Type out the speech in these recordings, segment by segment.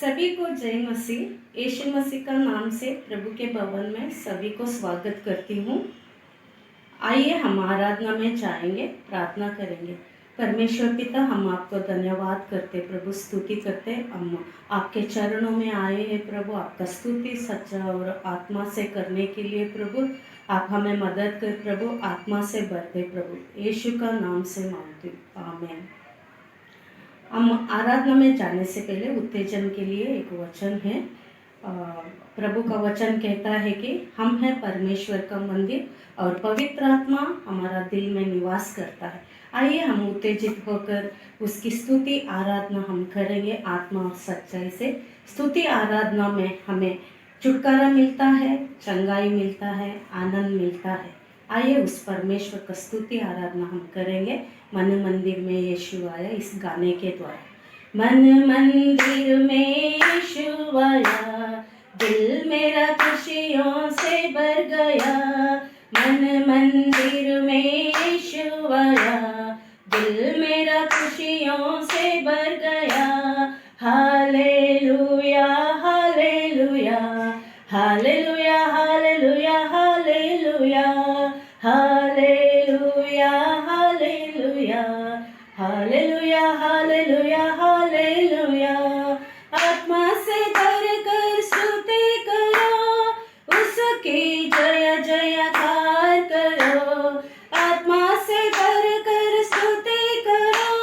सभी को जय मसीह। यीशु मसीह का नाम से प्रभु के भवन में सभी को स्वागत करती हूँ। आइए हम आराधना में जाएंगे, प्रार्थना करेंगे। परमेश्वर पिता, हम आपको धन्यवाद करते, प्रभु स्तुति करते। हम आपके चरणों में आए हैं प्रभु, आपका स्तुति सच्चा और आत्मा से करने के लिए प्रभु आप हमें मदद कर प्रभु, आत्मा से भर दे प्रभु। यीशु का नाम से मांगती हूँ, आमीन। हम आराधना में जाने से पहले उत्तेजन के लिए एक वचन है। प्रभु का वचन कहता है कि हम हैं परमेश्वर का मंदिर और पवित्र आत्मा हमारा दिल में निवास करता है। आइए हम उत्तेजित होकर उसकी स्तुति आराधना हम करेंगे आत्मा और सच्चाई से। स्तुति आराधना में हमें छुटकारा मिलता है, चंगाई मिलता है, आनंद मिलता है। आइए उस परमेश्वर का स्तुति आराधना हम करेंगे। मन मंदिर में यीशु आया, इस गाने के द्वारा। मन मंदिर में यीशु आया, दिल मेरा खुशियों से भर गया। मन मंदिर में यीशु आया, दिल मेरा खुशियों से भर गया। Hallelujah hallelujah hallelujah hallelujah hallelujah hallelujah hallelujah hallelujah hallelujah hallelujah. आत्मा से भर कर स्तुति करो, उसकी जय जयकार करो। आत्मा से भर कर स्तुति करो,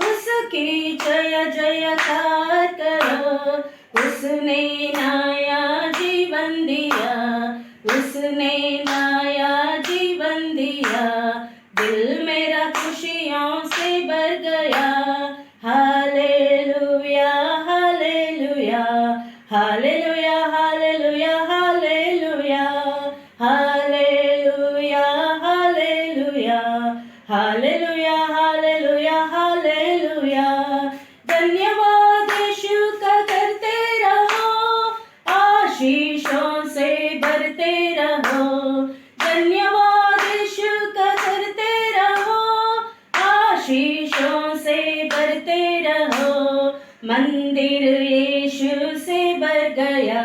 उसकी जय जयकार करो। उसने नया जीवन दिया, उसने नया जीवन दिया। दिल मेरा खुशियों से भर गया। Hallelujah hallelujah hallelujah hallelujah hallelujah hallelujah hallelujah hallelujah hallelujah hallelujah. धन्यवाद यीशु का करते रहो, आशीषों से भरते रहो। धन्यवाद यीशु का करते रहो, आशीषों से भरते रहो। मंदिर यीशु से भर गया,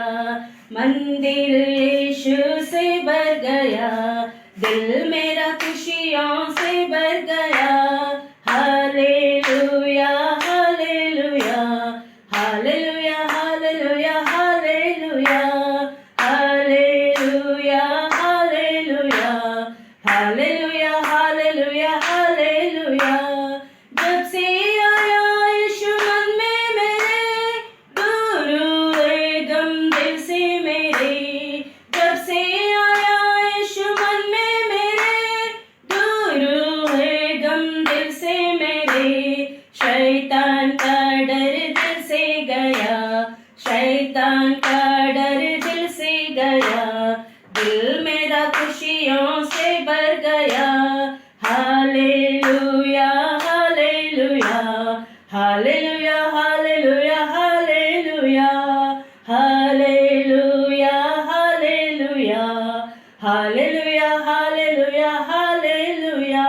मंदिर यीशु से भर गया। दिल मेरा खुशियों से भर गया। Hallelujah hallelujah hallelujah hallelujah hallelujah hallelujah hallelujah hallelujah hallelujah hallelujah. जब से आया यीशु मन में मेरे, दूर हुए गम दिल से मेरे। जब से आया यीशु मन में मेरे, दूर हुए गम दिल से मेरे। शैतान का डर दिल से गया, शैतान का डर दिल से गया। दिल मेरा खुशियों से भर गया। Hallelujah hallelujah hallelujah hallelujah hallelujah hallelujah hallelujah hallelujah hallelujah hallelujah.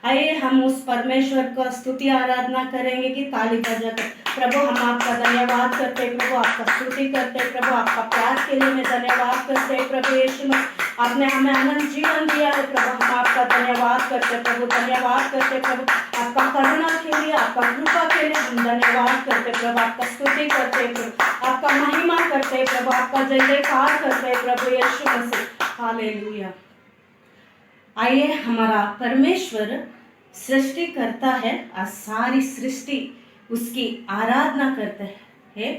आइए हम उस परमेश्वर का स्तुति आराधना करेंगे कि ताली बजाकर। प्रभु हम आपका धन्यवाद करते, प्रभु आपका स्तुति करते, प्रभु आपका प्यार के लिए मैं धन्यवाद करते। प्रभु यीशु मसीह आपने हमें अनंत जीवन दिया है, प्रभु हम आपका धन्यवाद करते, प्रभु धन्यवाद करते। प्रभु आपका करुणा के लिए, आपका कृपा के लिए हम धन्यवाद करते, प्रभु आपका स्तुति करते, प्रभु आपका महिमा करते, प्रभु आपका जय जयकार करते, प्रभु यीशु मसीह। हालेलुया। आइए हमारा परमेश्वर सृष्टि करता है और सारी सृष्टि उसकी आराधना करते हैं।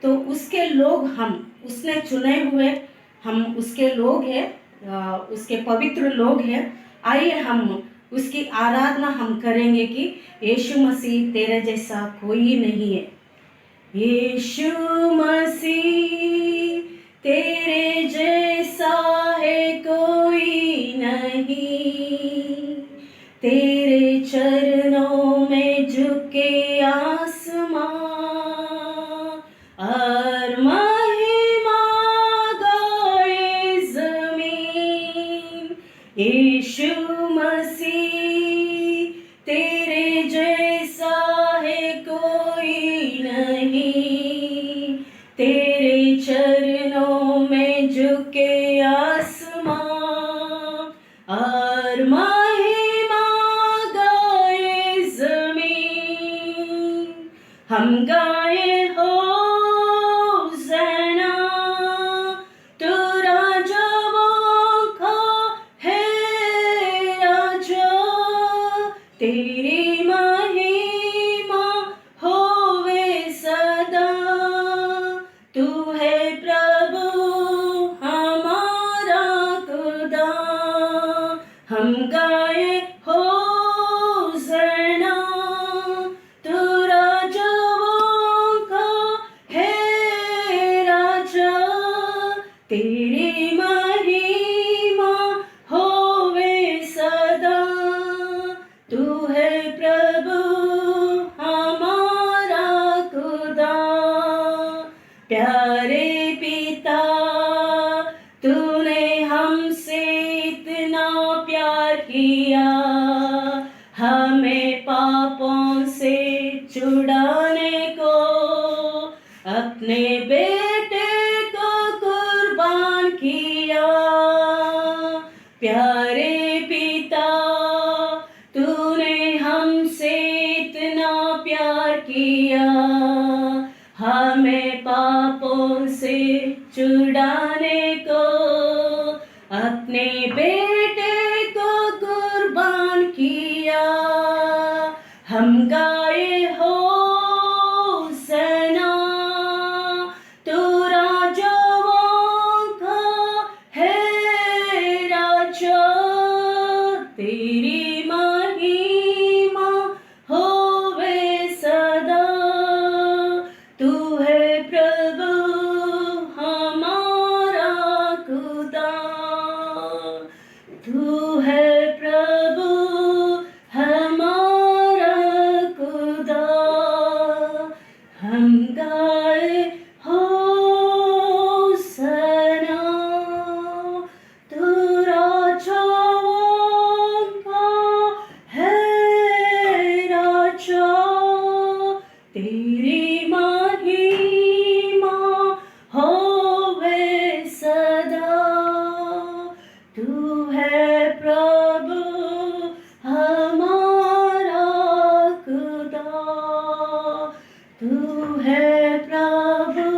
तो उसके लोग हम, उसने चुने हुए हम उसके लोग हैं, उसके पवित्र लोग हैं। आइए हम उसकी आराधना हम करेंगे कि यीशु मसीह तेरे जैसा कोई नहीं है। यीशु मसीह तेरे जैसा है कोई नहीं, तेरे चरणों में झुके आसमां और महिमा गाए ज़मीन। यीशु मसीह तेरे जैसा है कोई नहीं, हम गाए होज़ैना, तू राजाओं का है राजा, तेरी महिमा होवे सदा। तू है प्रभु हमारा खुदा, हम गाए होज़ैना, तू राजाओं का है राजा, तेरी महिमा होवे सदा। तू है प्रभु हमारा खुदा। प्यारे पिता, तूने हमसे इतना प्यार किया, हमें पापों से छुड़ाने को अपने बेटे को कुर्बान किया। प्यारे पिता, तूने हमसे इतना प्यार किया, हमें पापों से छुड़ाने को अपने बेटे को कुर्बान किया। हम गाए होज़ैना, तू राजाओं का है राजा, तेरी महिमा होवे सदा। तू है प्रभु हमारा खुदा, तू है प्रभु हमारा खुदा। हम गाए होज़ैना, तू राजाओं का है राजा, तेरी महिमा होवे सदा। तू है प्रभु हमारा खुदा, तू है प्रभु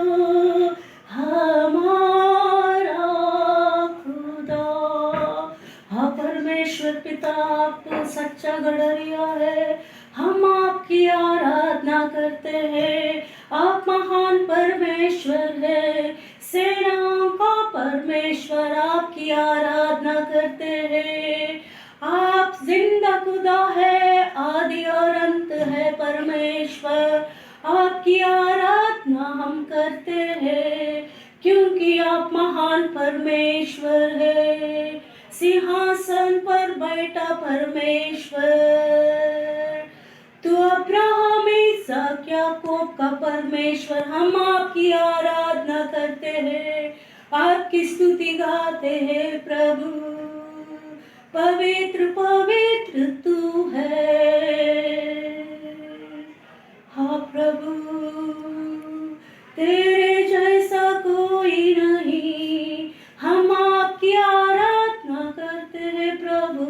हमारा खुदा। हाँ परमेश्वर पिता आपको सच्चा गड़रिया है, हम आपकी आराधना करते हैं। आप महान परमेश्वर है, सेनाओं का परमेश्वर, आपकी आराधना करते हैं। आप जिंदा खुदा है, आदि और अंत है परमेश्वर, आपकी आराधना हम करते हैं, क्योंकि आप महान परमेश्वर है, सिंहासन पर बैठा परमेश्वर। तू अब्राहम, इसहाक, याकूब का परमेश्वर, हम आपकी आराधना करते हैं, आपकी स्तुति गाते हैं प्रभु। पवित्र पवित्र तू है, हाँ प्रभु, तेरे जैसा कोई नहीं, हम आपकी आराधना करते हैं प्रभु।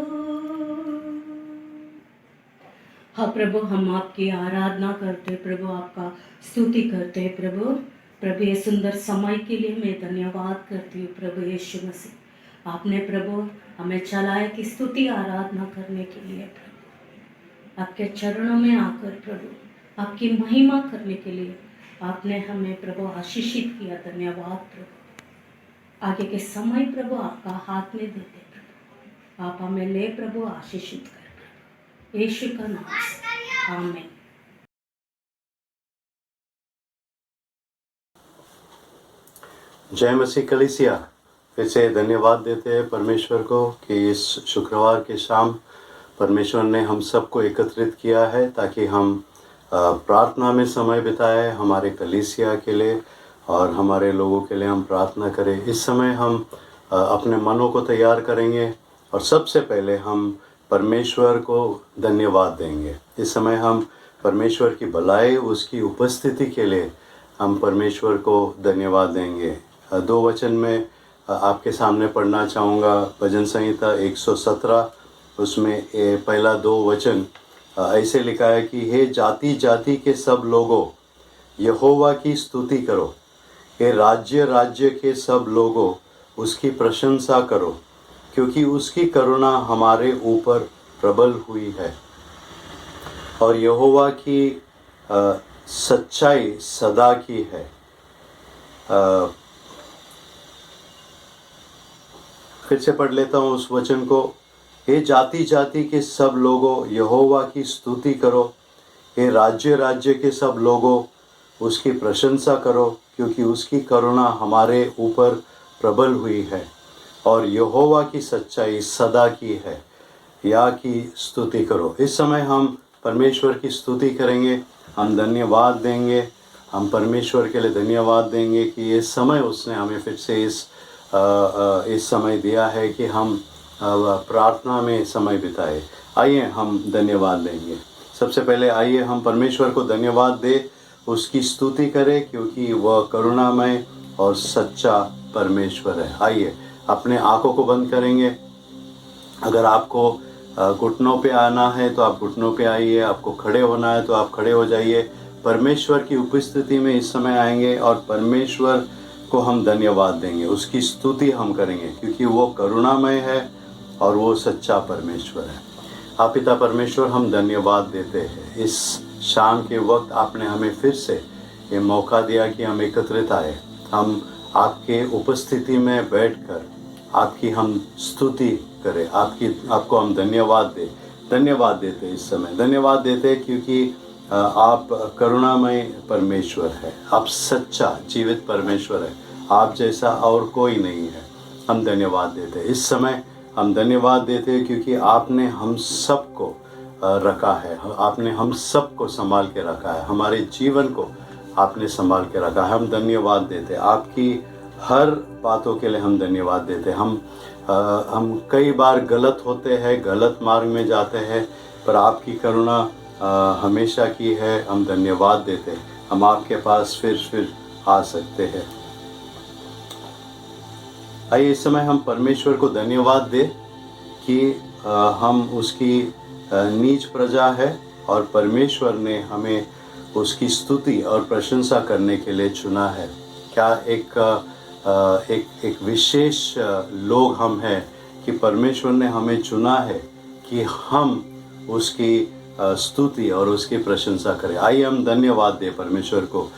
हाँ प्रभु, हम आपकी आराधना करते हैं प्रभु, आपका स्तुति करते हैं प्रभु। प्रभु ये सुंदर समय के लिए मैं धन्यवाद करती हूँ प्रभु यीशु मसीह, आपने प्रभु हमें चलाया कि स्तुति आराधना करने के लिए प्रभु, आपके चरणों में आकर प्रभु आपकी महिमा करने के लिए आपने हमें प्रभु आशीषित किया। धन्यवाद प्रभु। आगे के समय प्रभु आपका हाथ में देते प्रभु, आप हमें ले प्रभु आशीषित कर प्रभु, यीशु का नाम से आमीन। जय मसीह कलीसिया। फिर से धन्यवाद देते हैं परमेश्वर को कि इस शुक्रवार के शाम परमेश्वर ने हम सबको एकत्रित किया है ताकि हम प्रार्थना में समय बिताए, हमारे कलीसिया के लिए और हमारे लोगों के लिए हम प्रार्थना करें। इस समय हम अपने मनों को तैयार करेंगे और सबसे पहले हम परमेश्वर को धन्यवाद देंगे। इस समय हम परमेश्वर की भलाई, उसकी उपस्थिति के लिए हम परमेश्वर को धन्यवाद देंगे। दो वचन में आपके सामने पढ़ना चाहूँगा। भजन संहिता 117, उसमें पहला दो वचन ऐसे लिखा है कि हे जाति जाति के सब लोगों, यहोवा की स्तुति करो, ये राज्य राज्य के सब लोगों उसकी प्रशंसा करो, क्योंकि उसकी करुणा हमारे ऊपर प्रबल हुई है और यहोवा की सच्चाई सदा की है। फिर से पढ़ लेता हूँ उस वचन को। हे जाति जाति के सब लोगों यहोवा की स्तुति करो, हे राज्य राज्य के सब लोगों उसकी प्रशंसा करो, क्योंकि उसकी करुणा हमारे ऊपर प्रबल हुई है और यहोवा की सच्चाई सदा की है। या की स्तुति करो। इस समय हम परमेश्वर की स्तुति करेंगे, हम धन्यवाद देंगे, हम परमेश्वर के लिए धन्यवाद देंगे कि ये समय उसने हमें फिर से इस समय दिया है कि हम प्रार्थना में समय बिताए। आइए हम धन्यवाद देंगे। सबसे पहले आइए हम परमेश्वर को धन्यवाद दे, उसकी स्तुति करें, क्योंकि वह करुणामय और सच्चा परमेश्वर है। आइए अपने आँखों को बंद करेंगे। अगर आपको घुटनों पे आना है तो आप घुटनों पे आइए, आपको खड़े होना है तो आप खड़े हो जाइए। परमेश्वर की उपस्थिति में इस समय आएंगे और परमेश्वर को हम धन्यवाद देंगे, उसकी स्तुति हम करेंगे, क्योंकि वो करुणामय है और वो सच्चा परमेश्वर है। आप पिता परमेश्वर, हम धन्यवाद देते हैं। इस शाम के वक्त आपने हमें फिर से ये मौका दिया कि हम एकत्रित आए, हम आपके उपस्थिति में बैठकर आपकी हम स्तुति करें, आपको हम धन्यवाद देते इस समय धन्यवाद देते, क्योंकि आप करुणामय परमेश्वर है, आप सच्चा जीवित परमेश्वर है, आप जैसा और कोई नहीं है। हम धन्यवाद देते इस समय, हम धन्यवाद देते क्योंकि आपने हम सबको रखा है, आपने हम सबको संभाल के रखा है, हमारे जीवन को आपने संभाल के रखा है। हम धन्यवाद देते, आपकी हर बातों के लिए हम धन्यवाद देते। हम कई बार गलत होते हैं, गलत मार्ग में जाते हैं, पर आपकी करुणा हमेशा की है। हम धन्यवाद देते, हम आपके पास फिर आ सकते हैं। आइए इस समय हम परमेश्वर को धन्यवाद दें कि हम उसकी नीच प्रजा है और परमेश्वर ने हमें उसकी स्तुति और प्रशंसा करने के लिए चुना है। क्या एक विशेष लोग हम हैं कि परमेश्वर ने हमें चुना है कि हम उसकी स्तुति और उसकी प्रशंसा करें। आइए हम धन्यवाद दें परमेश्वर को,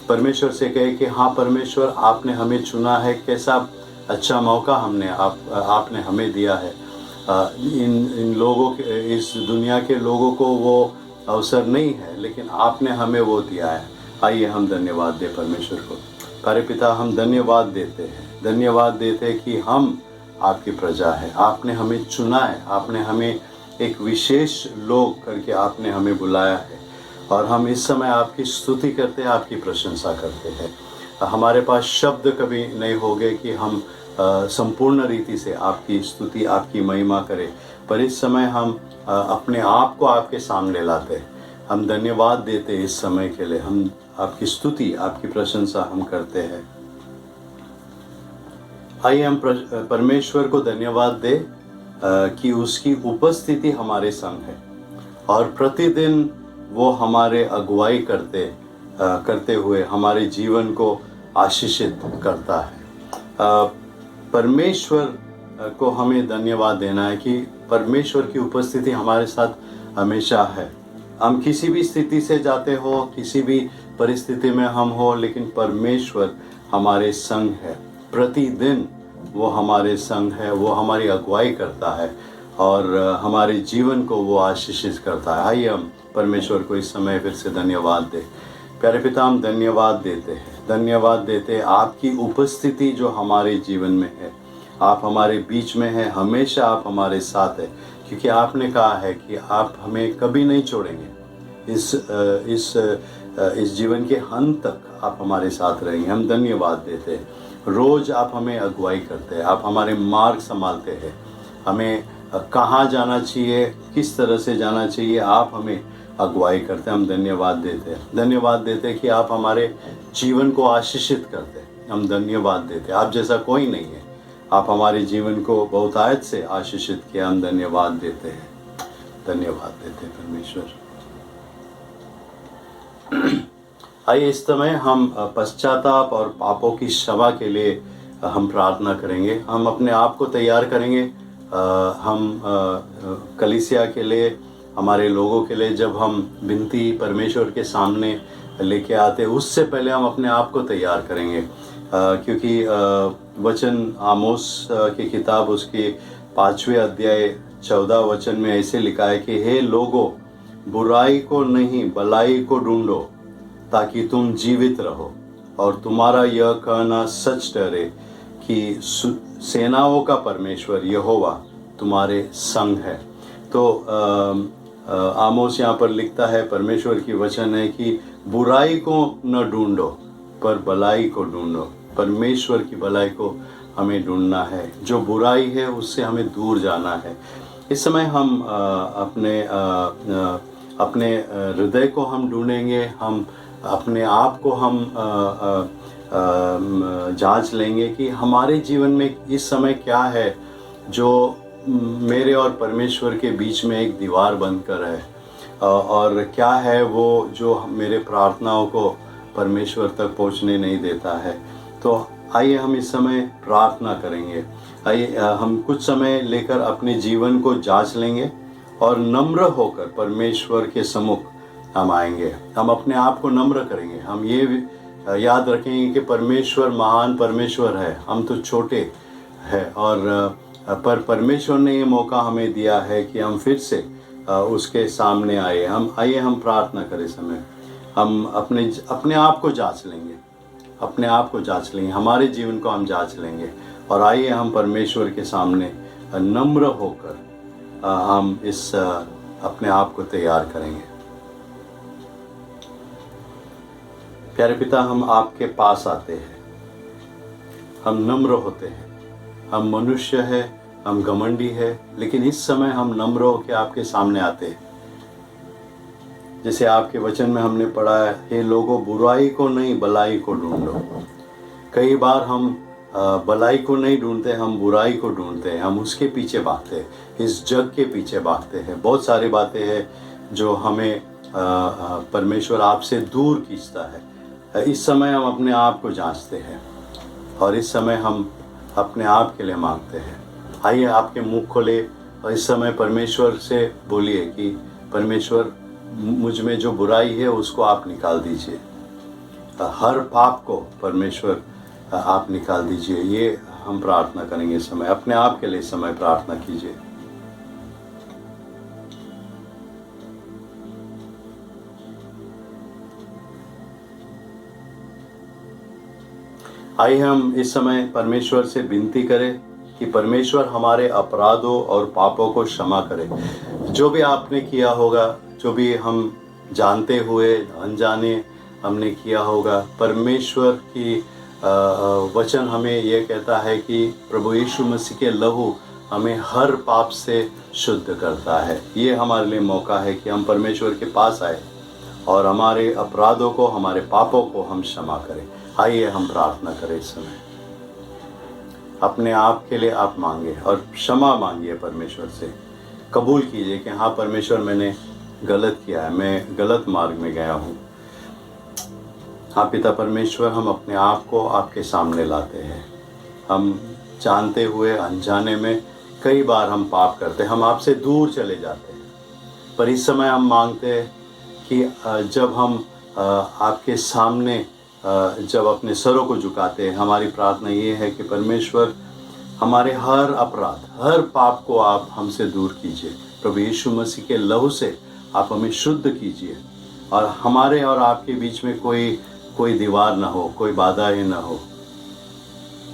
परमेश्वर से कहे कि हाँ परमेश्वर, आपने हमें चुना है, कैसा अच्छा मौका आपने हमें दिया है। इन लोगों के, इस दुनिया के लोगों को वो अवसर नहीं है, लेकिन आपने हमें वो दिया है। आइए हम धन्यवाद दें परमेश्वर को। प्यारे पिता, हम धन्यवाद देते हैं कि हम आपकी प्रजा है, आपने हमें चुना है, आपने हमें एक विशेष लोग करके आपने हमें बुलाया है और हम इस समय आपकी स्तुति करते हैं, आपकी प्रशंसा करते हैं। हमारे पास शब्द कभी नहीं होंगे कि हम संपूर्ण रीति से आपकी स्तुति, आपकी महिमा करें, पर इस समय हम अपने आप को आपके सामने लाते हैं। हम धन्यवाद देते इस समय के लिए, हम आपकी स्तुति, आपकी प्रशंसा हम करते हैं। आइए हम परमेश्वर को धन्यवाद दें कि उसकी उपस्थिति हमारे संग है और प्रतिदिन वो हमारे अगुवाई करते हुए हमारे जीवन को आशीषित करता है। परमेश्वर को हमें धन्यवाद देना है कि परमेश्वर की उपस्थिति हमारे साथ हमेशा है। हम किसी भी स्थिति से जाते हो, किसी भी परिस्थिति में हम हो, लेकिन परमेश्वर हमारे संग है। प्रतिदिन वो हमारे संग है, वो हमारी अगुवाई करता है और हमारे जीवन को वो आशीषित करता है। आइए हम परमेश्वर को इस समय फिर से धन्यवाद दें। प्यारे पिता, हम धन्यवाद देते आपकी उपस्थिति जो हमारे जीवन में है। आप हमारे बीच में हैं, हमेशा आप हमारे साथ हैं, क्योंकि आपने कहा है कि आप हमें कभी नहीं छोड़ेंगे। इस जीवन के अंत तक आप हमारे साथ रहेंगे। हम धन्यवाद देते हैं। रोज़ आप हमें अगुवाई करते हैं, आप हमारे मार्ग संभालते हैं, हमें कहाँ जाना चाहिए, किस तरह से जाना चाहिए, आप हमें अगुवाई करते हैं। हम धन्यवाद देते हैं कि आप हमारे जीवन को आशीषित करते हैं। हम धन्यवाद देते हैं। आप जैसा कोई नहीं है, आप हमारे जीवन को बहुतायत से आशीषित किया। हम धन्यवाद देते हैं परमेश्वर। आइए इस समय हम पश्चाताप और पापों की क्षमा के लिए हम प्रार्थना करेंगे। हम अपने आप को तैयार करेंगे। हम कलीसिया के लिए, हमारे लोगों के लिए जब हम विनती परमेश्वर के सामने लेके आते, उससे पहले हम अपने आप को तैयार करेंगे। क्योंकि वचन आमोस की किताब उसके 5वें अध्याय 14 वचन में ऐसे लिखा है कि हे लोगों, बुराई को नहीं भलाई को ढूंढो ताकि तुम जीवित रहो, और तुम्हारा यह कहना सच ठहरे कि सेनाओं का परमेश्वर यहोवा तुम्हारे संग है। तो आमोस यहाँ पर लिखता है, परमेश्वर की वचन है कि बुराई को न ढूंढो पर भलाई को ढूंढो। परमेश्वर की भलाई को हमें ढूंढना है, जो बुराई है उससे हमें दूर जाना है। इस समय हम अपने हृदय को हम ढूंढेंगे, हम अपने आप को हम जांच लेंगे कि हमारे जीवन में इस समय क्या है जो मेरे और परमेश्वर के बीच में एक दीवार बनकर है, और क्या है वो जो मेरे प्रार्थनाओं को परमेश्वर तक पहुंचने नहीं देता है। तो आइए हम इस समय प्रार्थना करेंगे। आइए हम कुछ समय लेकर अपने जीवन को जांच लेंगे और नम्र होकर परमेश्वर के सम्मुख हम आएंगे। हम अपने आप को नम्र करेंगे। हम ये भी याद रखेंगे कि परमेश्वर महान परमेश्वर है, हम तो छोटे हैं, और पर परमेश्वर ने ये मौका हमें दिया है कि हम फिर से उसके सामने आए। हम प्रार्थना करें। समय हम अपने आप को जांच लेंगे, अपने आप को जांच लेंगे, हमारे जीवन को हम जांच लेंगे, और आइए हम परमेश्वर के सामने नम्र होकर हम इस अपने आप को तैयार करेंगे। प्यारे पिता, हम आपके पास आते हैं, हम नम्र होते हैं। हम मनुष्य है, हम घमंडी है, लेकिन इस समय हम नम्र होकर आपके सामने आते हैं। जैसे आपके वचन में हमने पढ़ा है, हे लोगों, बुराई को नहीं भलाई को ढूंढो। कई बार हम भलाई को नहीं ढूंढते, हम बुराई को ढूंढते हैं, हम उसके पीछे भागते हैं, इस जग के पीछे भागते हैं। बहुत सारी बातें हैं जो हमें परमेश्वर आपसे दूर खींचता है। इस समय हम अपने आप को जांचते हैं और इस समय हम अपने आप के लिए मांगते हैं। आइए आपके मुख खोले और इस समय परमेश्वर से बोलिए कि परमेश्वर, मुझ में जो बुराई है उसको आप निकाल दीजिए। हर पाप को परमेश्वर आप निकाल दीजिए। ये हम प्रार्थना करेंगे इस समय। अपने आप के लिए समय प्रार्थना कीजिए। आइए हम इस समय परमेश्वर से विनती करें कि परमेश्वर हमारे अपराधों और पापों को क्षमा करे। जो भी आपने किया होगा, जो भी हम जानते हुए अनजाने हमने किया होगा, परमेश्वर की वचन हमें यह कहता है कि प्रभु यीशु मसीह के लहू हमें हर पाप से शुद्ध करता है। ये हमारे लिए मौका है कि हम परमेश्वर के पास आए और हमारे अपराधों को, हमारे पापों को हम क्षमा करें। आइए हम प्रार्थना करें इस समय। अपने आप के लिए आप मांगे और क्षमा मांगिए परमेश्वर से। कबूल कीजिए कि हाँ परमेश्वर, मैंने गलत किया है, मैं गलत मार्ग में गया हूँ। हाँ पिता परमेश्वर, हम अपने आप को आपके सामने लाते हैं। हम जानते हुए अनजाने में कई बार हम पाप करते हैं, हम आपसे दूर चले जाते हैं। पर इस समय हम मांगते हैं कि जब हम आपके सामने जब अपने सरों को झुकाते हैं, हमारी प्रार्थना ये है कि परमेश्वर, हमारे हर अपराध, हर पाप को आप हमसे दूर कीजिए। प्रभु यीशु मसीह के लहू से आप हमें शुद्ध कीजिए और हमारे और आपके बीच में कोई दीवार ना हो, कोई बाधाएं ना हो।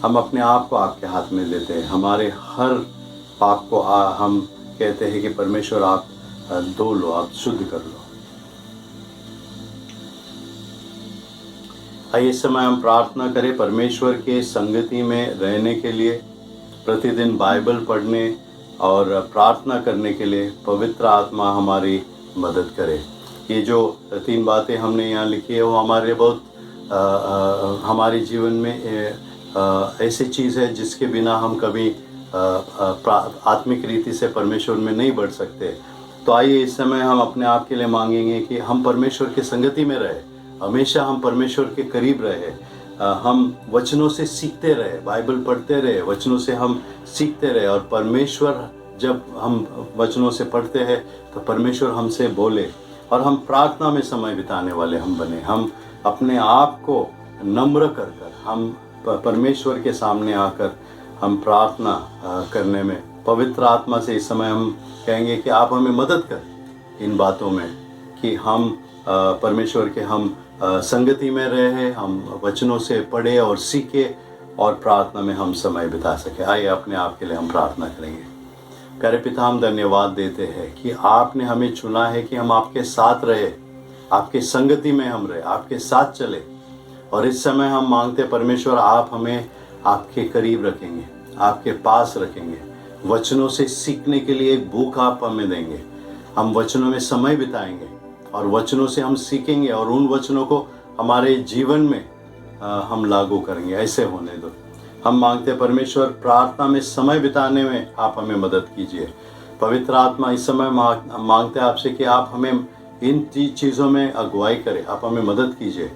हम अपने आप को आपके हाथ में लेते हैं। हमारे हर पाप को हम कहते हैं कि परमेश्वर आप धो लो, आप शुद्ध कर लो। आइए इस समय हम प्रार्थना करें परमेश्वर के संगति में रहने के लिए, प्रतिदिन बाइबल पढ़ने और प्रार्थना करने के लिए पवित्र आत्मा हमारी मदद करे। ये जो 3 बातें हमने यहाँ लिखी है वो हमारे बहुत हमारे जीवन में ऐसी चीज़ है जिसके बिना हम कभी आत्मिक रीति से परमेश्वर में नहीं बढ़ सकते। तो आइए इस समय हम अपने आप के लिए मांगेंगे कि हम परमेश्वर की संगति में रहे, हमेशा हम परमेश्वर के करीब रहे, हम वचनों से सीखते रहे, बाइबल पढ़ते रहे, वचनों से हम सीखते रहे। और परमेश्वर, जब हम वचनों से पढ़ते हैं तो परमेश्वर हमसे बोले और हम प्रार्थना में समय बिताने वाले हम बने। हम अपने आप को नम्र कर कर हम परमेश्वर के सामने आकर हम प्रार्थना करने में पवित्र आत्मा से इस समय हम कहेंगे कि आप हमें मदद कर इन बातों में, कि हम परमेश्वर के हम संगति में रहे, हम वचनों से पढ़े और सीखे और प्रार्थना में हम समय बिता सके। आइए अपने आप के लिए हम प्रार्थना करेंगे। प्यारे पिता, हम धन्यवाद देते हैं कि आपने हमें चुना है कि हम आपके साथ रहे, आपके संगति में हम रहे, आपके साथ चले। और इस समय हम मांगते परमेश्वर, आप हमें आपके करीब रखेंगे, आपके पास रखेंगे, वचनों से सीखने के लिए एक भूख आप हमें देंगे। हम वचनों में समय बिताएंगे और वचनों से हम सीखेंगे और उन वचनों को हमारे जीवन में हम लागू करेंगे। ऐसे होने दो। हम मांगते परमेश्वर, प्रार्थना में समय बिताने में आप हमें मदद कीजिए। पवित्र आत्मा, इस समय मांगते आपसे कि आप हमें इन चीज़ों में अगुवाई करें, आप हमें मदद कीजिए,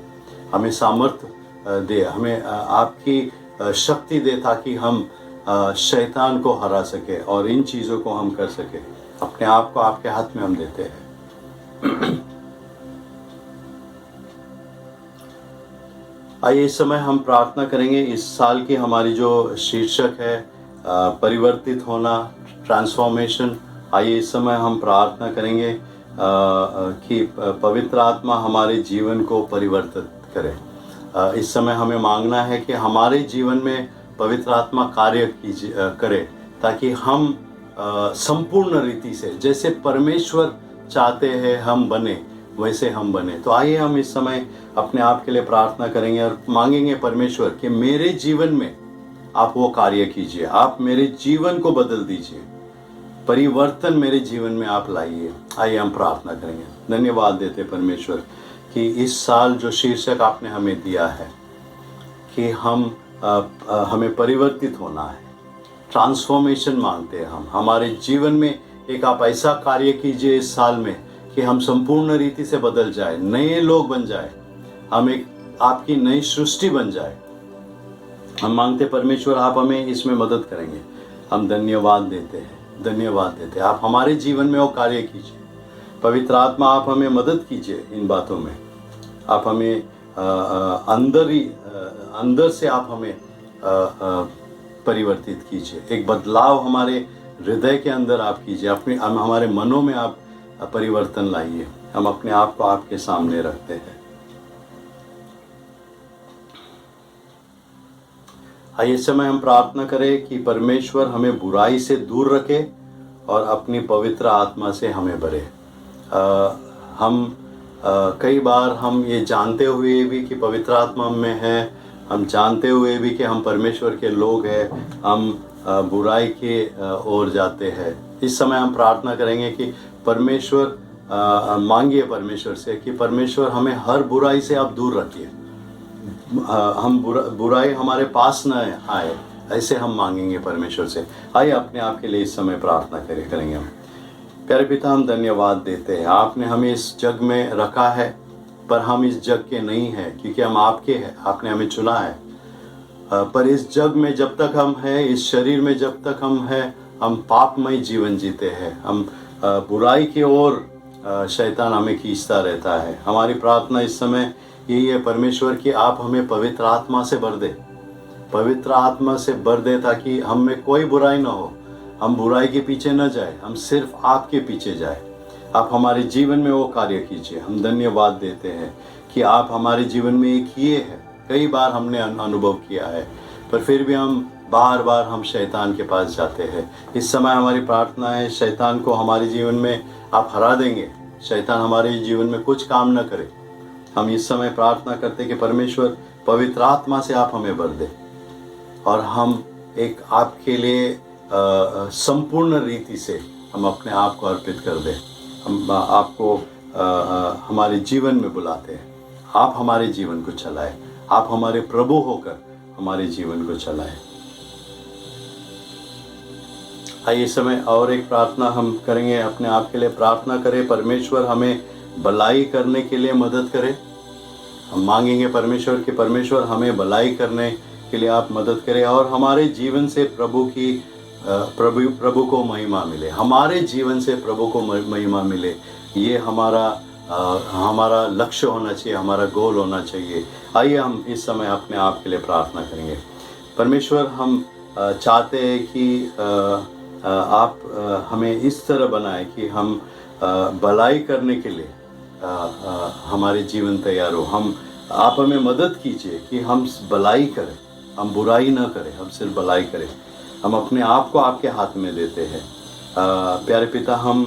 हमें सामर्थ्य दे, हमें आपकी शक्ति दे, ताकि हम शैतान को हरा सके और इन चीज़ों को हम कर सके। अपने आप को आपके हाथ में हम देते हैं। आइए इस समय हम प्रार्थना करेंगे। इस साल की हमारी जो शीर्षक है परिवर्तित होना, ट्रांसफॉर्मेशन। आइए इस समय हम प्रार्थना करेंगे कि पवित्र आत्मा हमारे जीवन को परिवर्तित करे। इस समय हमें मांगना है कि हमारे जीवन में पवित्र आत्मा कार्य करे, ताकि हम संपूर्ण रीति से, जैसे परमेश्वर चाहते हैं हम बने, वैसे हम बने। तो आइए हम इस समय अपने आप के लिए प्रार्थना करेंगे और मांगेंगे परमेश्वर कि मेरे जीवन में आप वो कार्य कीजिए, आप मेरे जीवन को बदल दीजिए, परिवर्तन मेरे जीवन में आप लाइए। आइए हम प्रार्थना करेंगे। धन्यवाद देते परमेश्वर कि इस साल जो शीर्षक आपने हमें दिया है कि हमें परिवर्तित होना है, ट्रांसफॉर्मेशन मांगते हैं हम। हमारे जीवन में एक आप ऐसा कार्य कीजिए इस साल में कि हम संपूर्ण रीति से बदल जाए, नए लोग बन जाए, हम एक आपकी नई सृष्टि बन जाए। हम मांगते परमेश्वर, आप हमें इसमें मदद करेंगे। हम धन्यवाद देते हैं, धन्यवाद देते हैं। आप हमारे जीवन में वो कार्य कीजिए। पवित्र आत्मा, आप हमें मदद कीजिए इन बातों में। आप हमें अंदर से आप हमें परिवर्तित कीजिए। एक बदलाव हमारे हृदय के अंदर आप कीजिए, हमारे मनों में आप परिवर्तन लाइए। हम अपने आप को आपके सामने रखते हैं। आइए इस समय हम प्रार्थना करें कि परमेश्वर हमें बुराई से दूर रखे और अपनी पवित्र आत्मा से हमें भरे। कई बार हम ये जानते हुए भी कि पवित्र आत्मा में है, हम जानते हुए भी कि हम परमेश्वर के लोग हैं, हम बुराई के ओर जाते हैं। इस समय हम प्रार्थना करेंगे कि परमेश्वर, मांगिए परमेश्वर से कि परमेश्वर हमें हर बुराई से आप दूर रखिए। हम बुराई हमारे पास न आए, ऐसे हम मांगेंगे परमेश्वर से। आइए अपने आप के लिए इस समय प्रार्थना करेंगे हम। प्यारे पिता, हम धन्यवाद देते हैं, आपने हमें इस जग में रखा है, पर हम इस जग के नहीं हैं, क्योंकि हम आपके हैं। आपने हमें चुना है, पर इस जग में जब तक हम हैं, इस शरीर में जब तक हम हैं, हम पापमय जीवन जीते हैं। हम बुराई की ओर शैतान हमें खींचता रहता है। हमारी प्रार्थना इस समय यही है परमेश्वर कि आप हमें पवित्र आत्मा से भर दे, पवित्र आत्मा से भर दे, ताकि हम में कोई बुराई ना हो, हम बुराई के पीछे न जाए, हम सिर्फ आपके पीछे जाए। आप हमारे जीवन में वो कार्य कीजिए। हम धन्यवाद देते हैं कि आप हमारे जीवन में ये किए हैं। कई बार हमने अनुभव किया है, पर फिर भी बार बार हम शैतान के पास जाते हैं। इस समय हमारी प्रार्थना है, शैतान को हमारे जीवन में आप हरा देंगे, शैतान हमारे जीवन में कुछ काम न करे। हम इस समय प्रार्थना करते कि परमेश्वर पवित्र आत्मा से आप हमें भर दे और हम एक आपके लिए संपूर्ण रीति से हम अपने आप को अर्पित कर दें। हम आपको हमारे जीवन में बुलाते हैं। आप हमारे जीवन को चलाएं, आप हमारे प्रभु होकर हमारे जीवन को चलाएं। आइए इस समय और एक प्रार्थना हम करेंगे, अपने आप के लिए प्रार्थना करें। परमेश्वर हमें भलाई करने के लिए मदद करे, हम मांगेंगे परमेश्वर कि परमेश्वर हमें भलाई करने के लिए आप मदद करें और हमारे जीवन से प्रभु को महिमा मिले, हमारे जीवन से प्रभु को महिमा मिले। ये हमारा लक्ष्य होना चाहिए, हमारा गोल होना चाहिए। आइए हम इस समय अपने आप के लिए प्रार्थना करेंगे। परमेश्वर, हम चाहते हैं कि आप हमें इस तरह बनाए कि हम भलाई करने के लिए हमारे जीवन तैयार हो। आप हमें मदद कीजिए कि हम भलाई करें, हम बुराई ना करें, हम सिर्फ भलाई करें। हम अपने आप को आपके हाथ में देते हैं। प्यारे पिता, हम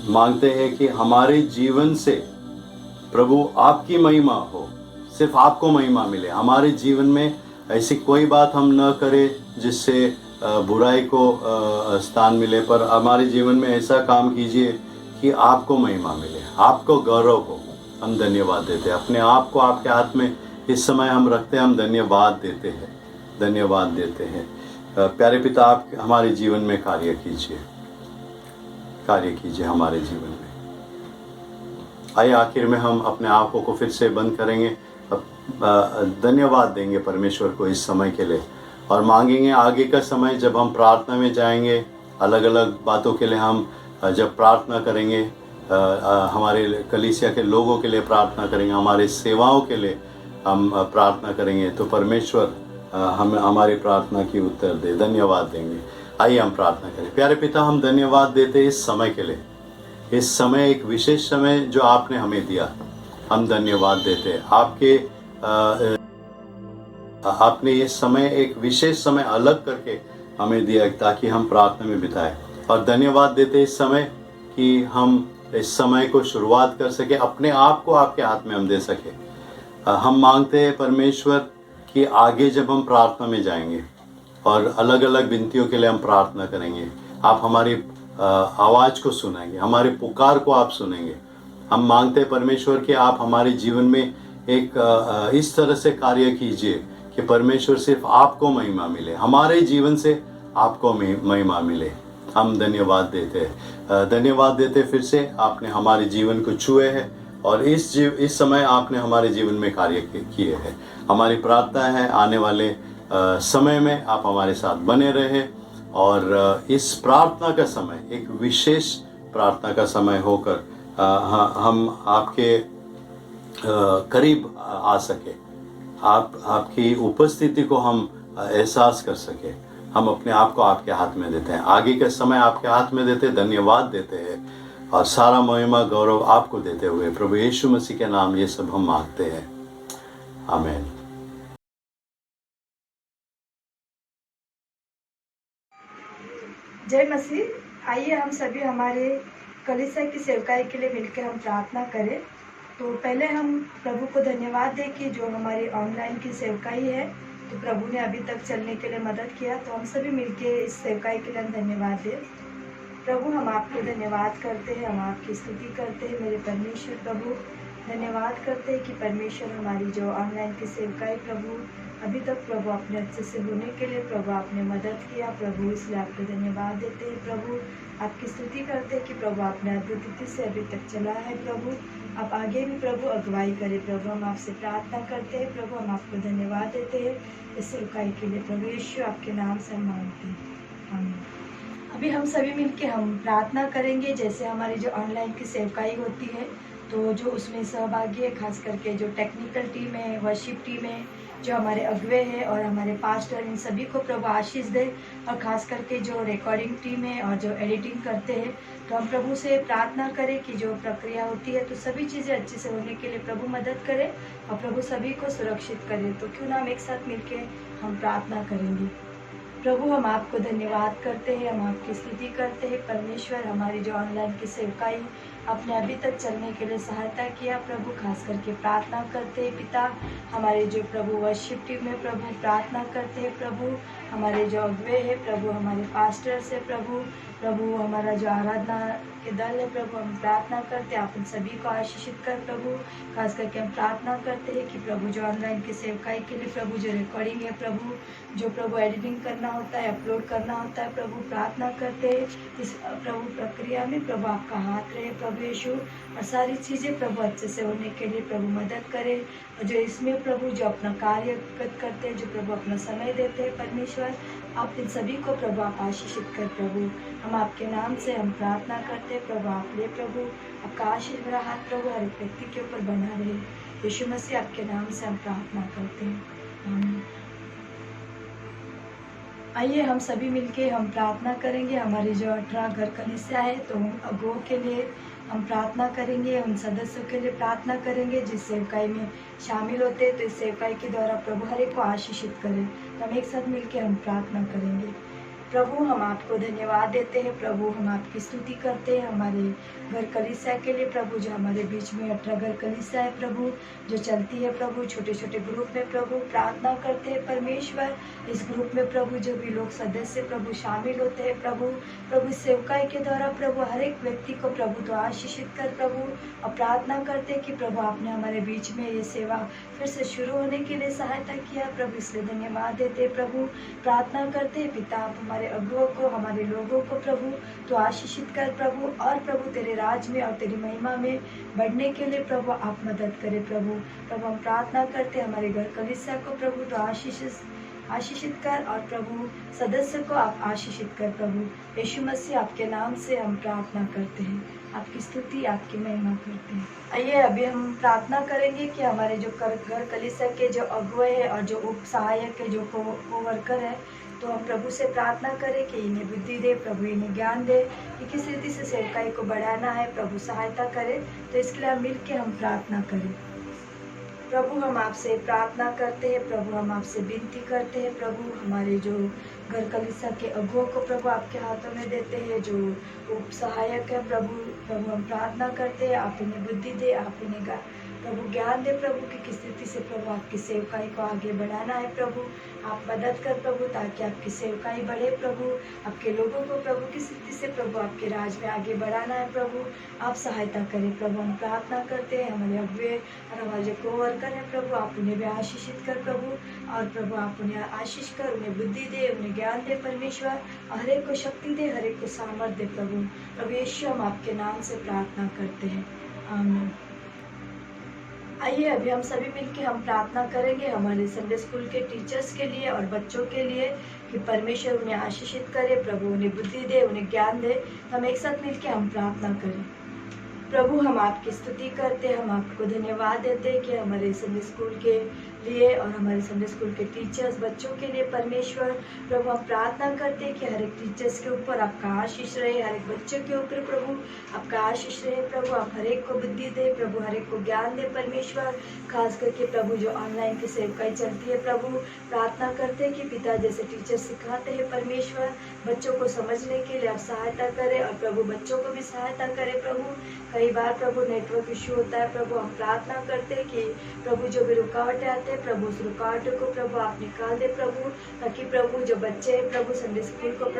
मांगते हैं कि हमारे जीवन से प्रभु आपकी महिमा हो, सिर्फ आपको महिमा मिले। हमारे जीवन में ऐसी कोई बात हम न करें जिससे बुराई को स्थान मिले, पर हमारे जीवन में ऐसा काम कीजिए कि आपको महिमा मिले, आपको गौरव हो। हम धन्यवाद देते हैं, अपने आप को आपके हाथ में इस समय हम रखते हैं। हम धन्यवाद देते हैं, धन्यवाद देते हैं। प्यारे पिता, आप हमारे जीवन में कार्य कीजिए हमारे जीवन में। आइए आखिर में हम अपने आंखों को फिर से बंद करेंगे, धन्यवाद देंगे परमेश्वर को इस समय के लिए और मांगेंगे आगे का समय जब हम प्रार्थना में जाएंगे, अलग अलग बातों के लिए हम जब प्रार्थना करेंगे, हमारे कलीसिया के लोगों के लिए प्रार्थना करेंगे, हमारे सेवाओं के लिए हम प्रार्थना करेंगे, तो परमेश्वर हम हमारी प्रार्थना की उत्तर दे, धन्यवाद देंगे। आइए हम प्रार्थना करें। प्यारे पिता, हम धन्यवाद देते हैं इस समय के लिए, इस समय एक विशेष समय जो आपने हमें दिया, हम धन्यवाद देते हैं। आपने ये समय एक विशेष समय अलग करके हमें दिया ताकि हम प्रार्थना में बिताएं, और धन्यवाद देते इस समय कि हम इस समय को शुरुआत कर सके, अपने आप को आपके हाथ में हम दे सके। हम मांगते हैं परमेश्वर कि आगे जब हम प्रार्थना में जाएंगे और अलग अलग विनतियों के लिए हम प्रार्थना करेंगे, आप हमारी आवाज़ को सुनेंगे, हमारे पुकार को आप सुनेंगे। हम मांगते हैं परमेश्वर कि आप हमारे जीवन में एक इस तरह से कार्य कीजिए कि परमेश्वर सिर्फ आपको महिमा मिले, हमारे जीवन से आपको महिमा मिले। हम धन्यवाद देते हैं, धन्यवाद देते फिर से आपने हमारे जीवन को छुए हैं और इस समय आपने हमारे जीवन में कार्य किए हैं। हमारी प्रार्थना है आने वाले समय में आप हमारे साथ बने रहे और इस प्रार्थना का समय एक विशेष प्रार्थना का समय होकर हम आपके करीब आ सके, आपकी उपस्थिति को हम एहसास कर सके। हम अपने आप को आपके हाथ में देते हैं, आगे का समय आपके हाथ में देते हैं, धन्यवाद देते हैं और सारा महिमा गौरव आपको देते हुए प्रभु यीशु मसीह के नाम ये सब हम मांगते हैं, आमीन। जय मसीह। आइए हम सभी हमारे कलीसिया की सेवकाई के लिए मिलकर हम प्रार्थना करें। तो पहले हम प्रभु को धन्यवाद दें कि जो हमारी ऑनलाइन की सेवकाई है, तो प्रभु ने अभी तक चलने के लिए मदद किया। तो हम सभी मिलकर इस सेवकाई के लिए हम धन्यवाद दें। प्रभु, हम आपको धन्यवाद करते हैं, हम आपकी स्तुति करते हैं मेरे परमेश्वर। प्रभु, धन्यवाद करते हैं कि परमेश्वर हमारी जो ऑनलाइन की सेवकाई प्रभु अभी तक प्रभु अपने अच्छे से होने के लिए प्रभु आपने मदद किया। प्रभु, इसलिए आपको धन्यवाद देते हैं। प्रभु, आपकी स्तुति करते हैं कि प्रभु आपने अद्भुत रीति से अभी तक चला है। प्रभु, आप आगे भी प्रभु अगुवाई करें। प्रभु, हम आपसे प्रार्थना करते हैं। प्रभु, हम आपको धन्यवाद देते हैं इस सेवकाई के लिए। प्रभु यीशु, आपके नाम से हम मांगते हैं, आमीन। अभी हम सभी मिलके हम प्रार्थना करेंगे। जैसे हमारी जो ऑनलाइन की सेवकाई होती है, तो जो उसमें सहभागी है, खास करके जो टेक्निकल टीम है, वर्शिप टीम है, जो हमारे अगुवे हैं और हमारे पास्टर, इन सभी को प्रभु आशीष दे। और ख़ास करके जो रिकॉर्डिंग टीम है और जो एडिटिंग करते हैं, तो हम प्रभु से प्रार्थना करें कि जो प्रक्रिया होती है तो सभी चीज़ें अच्छे से होने के लिए प्रभु मदद करे और प्रभु सभी को सुरक्षित करे। तो क्यों ना हम एक साथ मिलकर हम प्रार्थना करेंगे। प्रभु, हम आपको धन्यवाद करते हैं, हम आपकी स्तुति करते हैं। परमेश्वर, हमारी जो ऑनलाइन की सेवकाई आपने अभी तक चलने के लिए सहायता किया, प्रभु खास करके प्रार्थना करते हैं। पिता, हमारे जो प्रभु वर्शिप टीम में प्रभु प्रार्थना करते हैं। प्रभु, हमारे जो अगुवे हैं प्रभु, हमारे पास्टर्स है प्रभु हमारा जो आराधना के दल है प्रभु, हम प्रार्थना करते हैं आप उन सभी को आशीषित कर प्रभु। खास करके हम प्रार्थना करते हैं कि प्रभु जो ऑनलाइन की सेवकाई के लिए प्रभु जो रिकॉर्डिंग है प्रभु, जो प्रभु एडिटिंग करना होता है, अपलोड करना होता है प्रभु, प्रार्थना करते हैं इस प्रभु प्रक्रिया में प्रभु आपका हाथ रहे प्रभु यीशु, और सारी चीज़ें प्रभु अच्छे से होने के लिए प्रभु मदद करें। और जो इसमें प्रभु जो अपना कार्य करते हैं, जो प्रभु अपना समय देते हैं परमेश्वर, आप इन सभी को प्रभु आप आशीषित कर प्रभु। हम आपके नाम से हम प्रार्थना करते हैं प्रभु, आप ले प्रभु, आपका आशीष भरा हाथ प्रभु हर एक व्यक्ति के ऊपर बना रहे। यीशु मसीह आपके नाम से हम प्रार्थना करते हैं, आमीन। आइए हम सभी मिलके हम प्रार्थना करेंगे। हमारी जो 18 घर कलीसिया है तो उन अगुओं के लिए हम प्रार्थना करेंगे, उन सदस्यों के लिए प्रार्थना करेंगे जिस सेवकाई में शामिल होते हैं। तो इस सेवकाई के द्वारा प्रभु हर एक को आशीषित करें। तो हम एक साथ मिलके हम प्रार्थना करेंगे। प्रभु हम आपको धन्यवाद देते हैं प्रभु, हम आपकी स्तुति करते हैं हमारे घर कलीसिया के लिए प्रभु, जो हमारे बीच में 18 घर कलीसिया है प्रभु, जो चलती है प्रभु छोटे छोटे ग्रुप में प्रभु। प्रार्थना करते हैं परमेश्वर इस ग्रुप में प्रभु जो भी लोग सदस्य प्रभु शामिल होते हैं प्रभु, इस सेवकाई के द्वारा प्रभु हर एक व्यक्ति को प्रभु तो आशीषित कर प्रभु। और प्रार्थना करते हैं कि प्रभु आपने हमारे बीच में ये सेवा फिर से शुरू होने के लिए सहायता किया प्रभु, इसलिए धन्यवाद देते प्रभु। प्रार्थना करते हैं पिता आप हमारे अगुओं को, हमारे लोगों को प्रभु तो आशीषित कर प्रभु, और प्रभु तेरे राज में और तेरी महिमा में बढ़ने के लिए प्रभु आप मदद करें प्रभु। हम प्रार्थना करते हैं हमारे घर कलीसिया को प्रभु तो आशीषित कर, और प्रभु सदस्य को आप आशीषित कर प्रभु। यीशु मसीह आपके नाम से हम प्रार्थना करते हैं, आपकी स्तुति आपकी महिमा करते हैं। आइए अभी हम प्रार्थना करेंगे कि हमारे जो घर कलीसिया के जो अगुवे हैं और जो उप सहायक है, जो को वर्कर है, तो हम प्रभु से प्रार्थना करें कि इन्हें बुद्धि दे प्रभु, इन्हें ज्ञान दे कि किस रीति से सेवकाई को बढ़ाना है प्रभु, सहायता करें। तो इसके लिए हम मिलकर हम प्रार्थना करें। प्रभु हम आपसे प्रार्थना करते हैं प्रभु, हम आपसे विनती करते हैं प्रभु, हमारे जो घर कलीसिया के अगुओं को प्रभु आपके हाथों में देते हैं, जो उप सहायक है प्रभु हम प्रार्थना करते हैं आप इन्हें बुद्धि दे, आप इन्हें प्रभु ज्ञान दे प्रभु कि किस रीति से प्रभु आपकी सेवकाई को आगे बढ़ाना है प्रभु। आप मदद कर प्रभु ताकि आपकी सेवकाई बढ़े प्रभु, आपके लोगों को प्रभु किस रीति से प्रभु आपके राज में आगे बढ़ाना है प्रभु, आप सहायता करें प्रभु। हम प्रार्थना करते हैं हमारे अगुवे और हमारे जो कोवर्कर हैं प्रभु, आप उन्हें भी आशीषित कर प्रभु, और प्रभु आप उन्हें आशीष कर, उन्हें बुद्धि दे, उन्हें ज्ञान दे परमेश्वर, हर एक को शक्ति दे, हर एक को सामर्थ दे प्रभु यीशु हम आपके नाम से प्रार्थना करते हैं, आमीन। आइए अभी हम सभी मिलकर हम प्रार्थना करेंगे हमारे संडे स्कूल के टीचर्स के लिए और बच्चों के लिए कि परमेश्वर उन्हें आशीषित करे प्रभु, उन्हें बुद्धि दे, उन्हें ज्ञान दे। हम एक साथ मिलकर हम प्रार्थना करें। प्रभु हम आपकी स्तुति करते हैं, हम आपको धन्यवाद देते हैं कि हमारे संडे स्कूल के लिए और हमारे संडे स्कूल के टीचर्स बच्चों के लिए परमेश्वर प्रभु हम प्रार्थना करते हैं कि हर एक टीचर्स के ऊपर आपका आशीष रहे, हर एक बच्चों के ऊपर प्रभु आपका आशीष रहे प्रभु, आप हर एक को बुद्धि दे प्रभु, हर एक को ज्ञान दे परमेश्वर। खास करके प्रभु जो ऑनलाइन की सेवकाई चलती है प्रभु, प्रार्थना करते हैं कि पिता जैसे टीचर सिखाते हैं परमेश्वर, बच्चों को समझने के लिए आप सहायता करें और प्रभु बच्चों को भी सहायता करें प्रभु। कई बार प्रभु नेटवर्क इशू होता है प्रभु, हम प्रार्थना करते हैं कि प्रभु जो भी रुकावटें आते हैं प्रभु उस रुकावटों को प्रभु आप निकाल दे प्रभु, ताकि प्रभु जो बच्चे हैं प्रभु संडे स्कूल को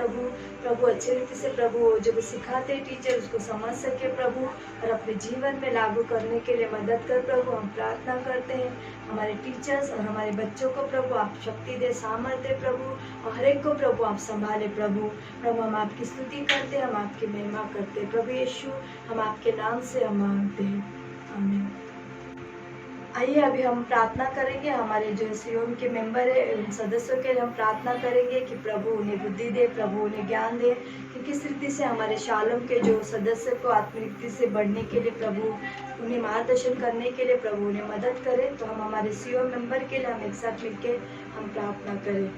प्रभु अच्छे रीति से प्रभु जो भी सिखाते हैं टीचर उसको समझ सके प्रभु और अपने जीवन में लागू करने के लिए मदद कर प्रभु। हम प्रार्थना करते हैं हमारे टीचर्स और हमारे बच्चों को प्रभु आप शक्ति दे, सामर्थ्य दे प्रभु, और हर एक को प्रभु आप संभाले प्रभु। हम आपकी स्तुति करते हैं, हम आपकी महिमा करते हैं प्रभु यीशु, हम आपके नाम से हम मांगते हैं, आमीन। आइए अभी हम प्रार्थना करेंगे हमारे जो सियोन के मेंबर है उन सदस्यों के लिए हम प्रार्थना करेंगे कि प्रभु उन्हें बुद्धि दे, प्रभु उन्हें ज्ञान दे कि किस रीति से हमारे शालोम के जो सदस्य को आत्मिक रीति से बढ़ने के लिए प्रभु उन्हें मार्गदर्शन करने के लिए प्रभु उन्हें मदद करें। तो हम हमारे सियोन मेंबर के लिए हम एक साथ मिलकर हम प्रार्थना करें।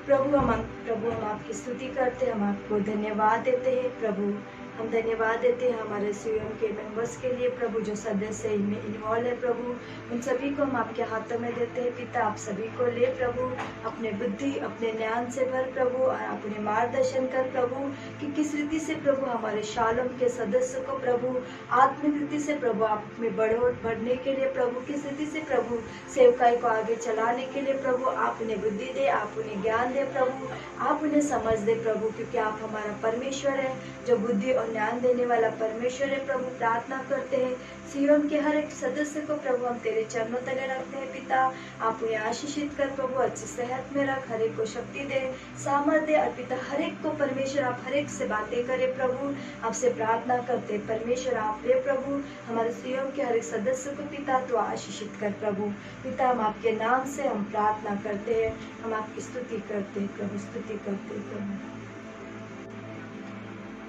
प्रभु हम आपकी स्तुति करते हैं, हम आपको धन्यवाद देते हैं प्रभु हम धन्यवाद देते हैं हमारे सीएम के मेंबर्स के लिए प्रभु, जो सदस्य इनमें इन्वॉल्व है प्रभु, उन सभी को हम आपके हाथों में देते हैं पिता। आप सभी को ले प्रभु, अपने बुद्धि अपने ज्ञान से भर प्रभु, और अपने मार्गदर्शन कर प्रभु कि किस रीति से प्रभु हमारे शालोम के सदस्य को प्रभु आत्मिक रीति से प्रभु आप में बढ़ने के लिए प्रभु, किस रीति से प्रभु सेवकाई को आगे चलाने के लिए प्रभु आप उन्हें बुद्धि दे, आप उन्हें ज्ञान दे प्रभु, आप उन्हें समझ दे प्रभु, क्योंकि आप हमारा परमेश्वर है जो बुद्धि और ज्ञान देने वाला परमेश्वर है प्रभु। प्रार्थना करते हैं सीएम के हर एक सदस्य को प्रभु हम तेरे चरणों तले रखते हैं पिता। आप उन्हें आशीषित कर प्रभु, अच्छी सेहत में रख, हर एक को शक्ति दे, सामर्थ दे, और पिता हर एक को परमेश्वर आप हर एक से बातें करें प्रभु। आपसे प्रार्थना करते परमेश्वर आप ले प्रभु हमारे सीएम के हर एक सदस्य को पिता तो आशीषित कर प्रभु। पिता हम आपके नाम से हम प्रार्थना करते हैं, हम आपकी स्तुति करते हैं प्रभु, स्तुति करते हैं प्रभु।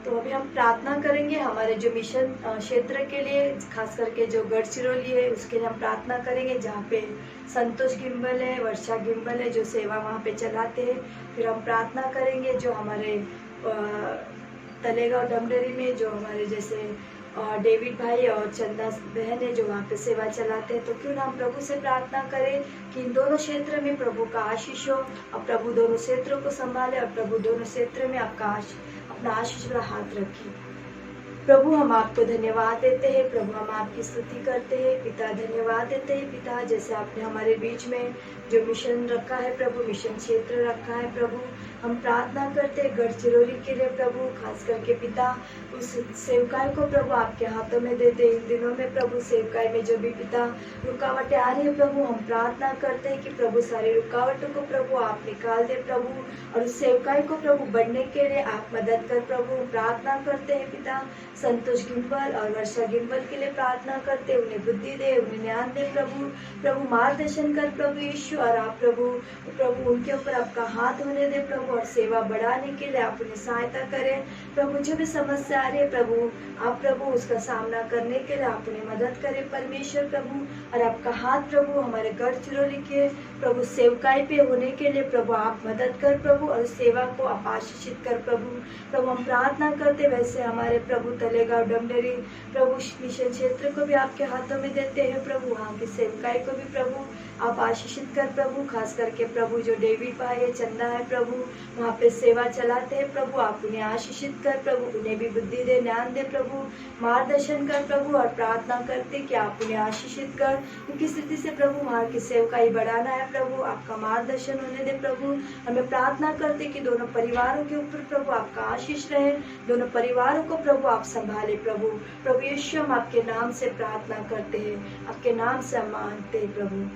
तो अभी हम प्रार्थना करेंगे हमारे जो मिशन क्षेत्र के लिए, खास करके जो गढ़चिरौली है उसके लिए हम प्रार्थना करेंगे, जहाँ पे संतोष गिम्बल है, वर्षा गिम्बल है जो सेवा वहाँ पे चलाते हैं। फिर हम प्रार्थना करेंगे जो हमारे तलेगांव डमडेरी में जो हमारे जैसे डेविड भाई और चंदा बहन है जो वहाँ पे सेवा चलाते हैं। तो क्यों ना हम प्रभु से प्रार्थना करें कि इन दोनों क्षेत्र में प्रभु का आशीष हो, और प्रभु दोनों क्षेत्रों को संभाले, और प्रभु दोनों क्षेत्र में आपका अपना आशीष का हाथ रखिए। प्रभु हम आपको धन्यवाद देते हैं प्रभु, हम आपकी स्तुति करते हैं पिता, धन्यवाद देते हैं पिता, जैसे आपने हमारे बीच में जो मिशन रखा है प्रभु, मिशन क्षेत्र रखा है प्रभु, हम प्रार्थना करते हैं गढ़चिरौली के लिए प्रभु, खास करके पिता उस सेवकाई को प्रभु आपके हाथों में देते। इन दिनों में प्रभु सेवकाई में जो भी पिता रुकावटें आ रही है प्रभु, हम प्रार्थना करते हैं कि प्रभु सारी रुकावटों को प्रभु आप निकाल दे प्रभु, और उस सेवकाई को प्रभु बढ़ने के लिए आप मदद कर प्रभु। प्रार्थना करते हैं पिता संतोष गिम्बल और वर्षा गिम्बल के लिए प्रार्थना करते, उन्हें बुद्धि दे, उन्हें ज्ञान दे प्रभु, प्रभु मार्गदर्शन कर प्रभु यीशु, और आप प्रभु उनके ऊपर आपका हाथ होने दे प्रभु, और सेवा बढ़ाने के लिए आप उन्हें सहायता करें प्रभु। जो भी समस्या आ रही है प्रभु, आप प्रभु उसका सामना करने के लिए आप उन्हें मदद करें परमेश्वर प्रभु, और आपका हाथ प्रभु हमारे गढ़चिरौली के प्रभु सेवकाई पे होने के लिए प्रभु आप मदद कर प्रभु, और सेवा को आप आशीषित कर प्रभु। प्रभु हम प्रार्थना करते वैसे हमारे प्रभु तलेगांव डमडेरी प्रभु मिशन क्षेत्र को भी आपके हाथों में देते हैं प्रभु, वहाँ की सेवकाई को भी प्रभु आप आशीषित कर प्रभु, खास करके प्रभु जो डेविड भाई है, चंदा है प्रभु, वहाँ पे सेवा चलाते हैं प्रभु, आप उन्हें आशीषित कर प्रभु, उन्हें भी बुद्धि दे, ज्ञान दे प्रभु, मार्गदर्शन कर प्रभु, और प्रार्थना करते कि आप उन्हें आशीषित कर, क्योंकि स्थिति से प्रभु वहाँ की सेवकाई बढ़ाना है प्रभु, आपका मार्गदर्शन होने दे प्रभु। हमें प्रार्थना करते कि दोनों परिवारों के ऊपर प्रभु आपका आशीष रहे, दोनों परिवारों को प्रभु आप संभाले प्रभु। प्रभु यीशु हम आपके नाम से प्रार्थना करते हैं, आपके नाम से हम मांगते हैं प्रभु।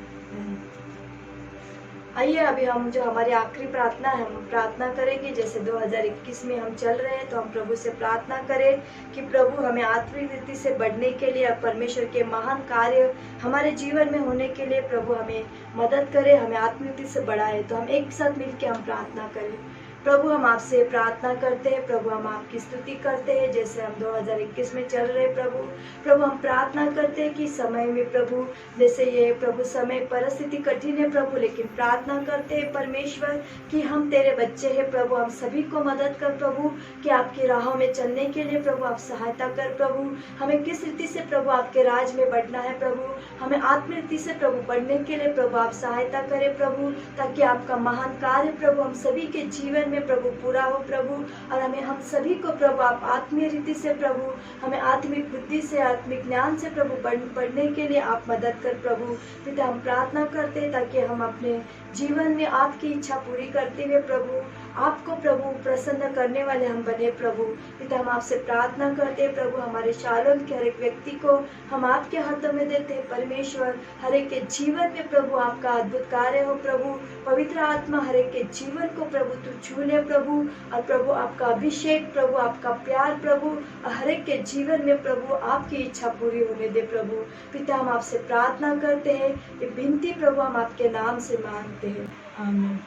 आइए अभी हम जो हमारी आखिरी प्रार्थना है हम प्रार्थना करेंगे, जैसे 2021 में हम चल रहे हैं तो हम प्रभु से प्रार्थना करें कि प्रभु हमें आत्मिक रीति से बढ़ने के लिए, परमेश्वर के महान कार्य हमारे जीवन में होने के लिए प्रभु हमें मदद करे, हमें आत्मिक रीति से बढ़ाए। तो हम एक साथ मिलकर हम प्रार्थना करें। प्रभु हम आपसे प्रार्थना करते हैं प्रभु, हम आपकी स्तुति करते हैं जैसे हम 2021 में चल रहे प्रभु। प्रभु हम प्रार्थना करते हैं कि समय में प्रभु, जैसे ये प्रभु समय परिस्थिति कठिन है प्रभु, लेकिन प्रार्थना करते हैं परमेश्वर कि हम तेरे बच्चे हैं प्रभु, हम सभी को मदद कर प्रभु, कि आपकी राहों में चलने के लिए प्रभु आप सहायता कर प्रभु। हमें किस रीति से प्रभु आपके राज में बढ़ना है प्रभु, हमें आत्मिक रीति से प्रभु बढ़ने के लिए प्रभु आप सहायता करें प्रभु, ताकि आपका महान कार्य प्रभु हम सभी के जीवन में प्रभु पूरा हो प्रभु। और हमें हम सभी को प्रभु आप आत्मीय रीति से प्रभु, हमें आत्मिक बुद्धि से, आत्मिक ज्ञान से प्रभु पढ़ने के लिए आप मदद कर प्रभु। पिता हम प्रार्थना करते हैं ताकि हम अपने जीवन में आपकी इच्छा पूरी करते हुए प्रभु आपको प्रभु प्रसन्न करने वाले हम बने प्रभु। पिता हम आपसे प्रार्थना करते हैं प्रभु, हमारे शालोम के हर एक व्यक्ति को हम आपके हाथों में देते हैं परमेश्वर। हर एक के जीवन में प्रभु आपका अद्भुत कार्य हो प्रभु, पवित्र आत्मा हर एक के जीवन को प्रभु तू छू ले प्रभु, और प्रभु आपका अभिषेक प्रभु, आपका प्यार प्रभु हर एक के जीवन में प्रभु आपकी इच्छा पूरी होने दे प्रभु। पिता हम आपसे प्रार्थना करते हैं, ये विनती प्रभु हम आपके नाम से मांगते हैं, आमीन।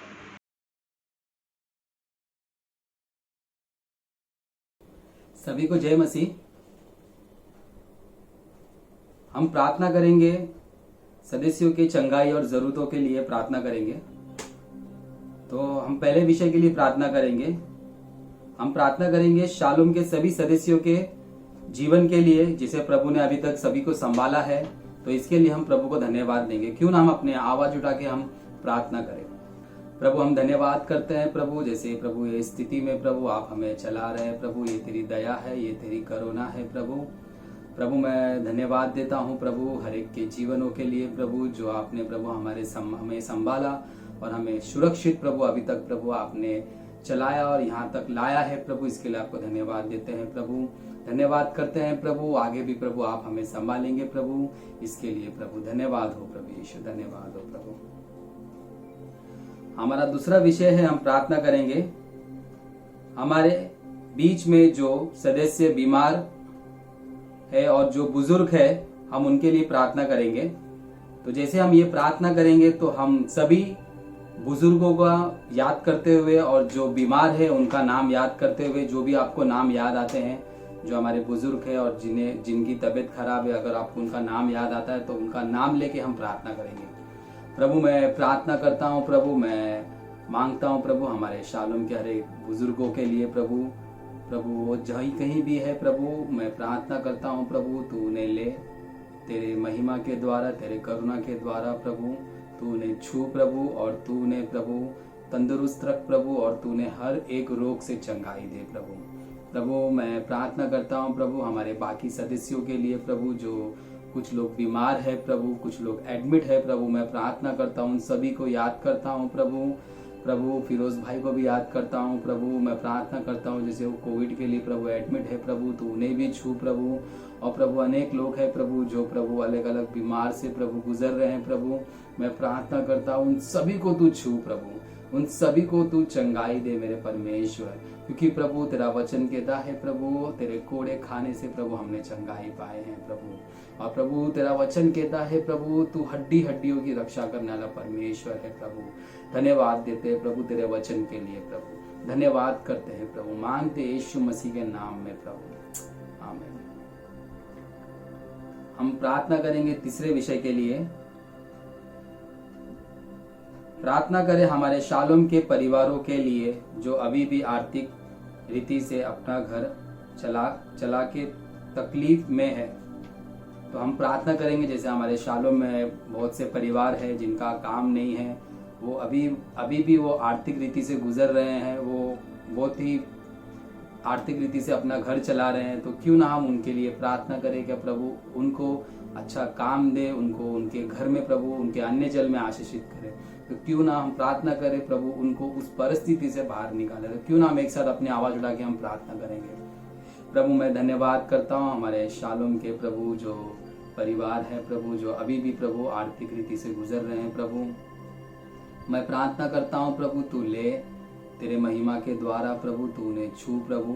सभी को जय मसीह। हम प्रार्थना करेंगे, सदस्यों के चंगाई और जरूरतों के लिए प्रार्थना करेंगे। तो हम पहले विषय के लिए प्रार्थना करेंगे हम प्रार्थना करेंगे शालोम के सभी सदस्यों के जीवन के लिए, जिसे प्रभु ने अभी तक सभी को संभाला है। तो इसके लिए हम प्रभु को धन्यवाद देंगे। क्यों ना हम अपने आवाज उठा के हम प्रार्थना करें। प्रभु हम धन्यवाद करते हैं प्रभु, जैसे प्रभु ये स्थिति में प्रभु आप हमें चला रहे हैं प्रभु, ये तेरी दया है, ये तेरी करुणा है प्रभु। प्रभु मैं धन्यवाद देता हूँ प्रभु हर एक के जीवनों के लिए प्रभु, जो आपने प्रभु हमें संभाला और हमें सुरक्षित प्रभु अभी तक प्रभु आपने चलाया और यहाँ तक लाया है प्रभु। इसके लिए आपको धन्यवाद देते हैं प्रभु, धन्यवाद करते हैं प्रभु। आगे भी प्रभु आप हमें संभालेंगे प्रभु, इसके लिए प्रभु धन्यवाद हो प्रभु यीशु, धन्यवाद हो प्रभु। हमारा दूसरा विषय है, हम प्रार्थना करेंगे हमारे बीच में जो सदस्य बीमार है और जो बुजुर्ग है, हम उनके लिए प्रार्थना करेंगे। तो जैसे हम ये प्रार्थना करेंगे तो हम सभी बुजुर्गों का याद करते हुए और जो बीमार है उनका नाम याद करते हुए, जो भी आपको नाम याद आते हैं जो हमारे बुजुर्ग है और जिनकी तबीयत खराब है, अगर आपको उनका नाम याद आता है तो उनका नाम लेके हम प्रार्थना करेंगे। प्रभु मैं प्रार्थना करता हूँ प्रभु, मैं मांगता हूँ प्रभु हमारे शालोम के हर एक बुजुर्गों के लिए प्रभु। प्रभु वो जहीं कहीं भी है प्रभु, मैं प्रार्थना करता हूँ प्रभु तू उन्हें ले, तेरे महिमा के द्वारा, तेरे करुणा के द्वारा प्रभु तू उन्हें छू प्रभु, और तू उन्हें प्रभु तंदुरुस्त रख प्रभु, और तू उन्हें हर एक रोग से चंगाई दे प्रभु। प्रभु मैं प्रार्थना करता हूँ प्रभु हमारे बाकी सदस्यों के लिए प्रभु, जो कुछ लोग बीमार है प्रभु, कुछ लोग एडमिट है प्रभु, मैं प्रार्थना करता हूँ, उन सभी को याद करता हूँ प्रभु। प्रभु फिरोज भाई को भी याद करता हूँ प्रभु, मैं प्रार्थना करता हूँ जैसे वो कोविड के लिए प्रभु एडमिट है प्रभु, तो उन्हें भी छू प्रभु। और प्रभु अनेक लोग हैं प्रभु जो प्रभु अलग अलग बीमार से प्रभु गुजर रहे हैं प्रभु, मैं प्रार्थना करता हूँ उन सभी को तू छू प्रभु, उन सभी को तू चंगाई दे मेरे परमेश्वर, क्योंकि प्रभु तेरा वचन कहता है प्रभु तेरे कोड़े खाने से प्रभु हमने चंगाई पाए हैं प्रभु। और प्रभु तेरा वचन कहता है प्रभु तू हड्डी हड्डियों की रक्षा करने वाला परमेश्वर है प्रभु। धन्यवाद देते हैं प्रभु तेरे वचन के लिए प्रभु, धन्यवाद करते हैं प्रभु, मांगते यीशु मसीह के नाम में प्रभु, आमीन। हम प्रार्थना करेंगे तीसरे विषय के लिए। प्रार्थना करें हमारे शालोम के परिवारों के लिए जो अभी भी आर्थिक रीति से अपना घर चला के तकलीफ में है। तो हम प्रार्थना करेंगे जैसे हमारे शालोम में बहुत से परिवार है जिनका काम नहीं है, वो अभी भी वो आर्थिक रीति से गुजर रहे हैं, वो बहुत ही आर्थिक रीति से अपना घर चला रहे हैं। तो क्यों ना हम उनके लिए प्रार्थना करें कि प्रभु उनको अच्छा काम दे, उनको उनके घर में प्रभु उनके अन्य जल में आशीषित करे। तो क्यों ना हम प्रार्थना करें प्रभु उनको उस परिस्थिति से बाहर निकाले। तो क्यों ना हम एक साथ अपनी आवाज उठा के हम प्रार्थना करेंगे। प्रभु मैं धन्यवाद करता हूँ हमारे शालोम के प्रभु जो परिवार है प्रभु, जो अभी भी प्रभु आर्थिक रीति से गुजर रहे हैं प्रभु, मैं प्रार्थना करता हूँ प्रभु तू ले, तेरे महिमा के द्वारा प्रभु तू उन्हें छू प्रभु।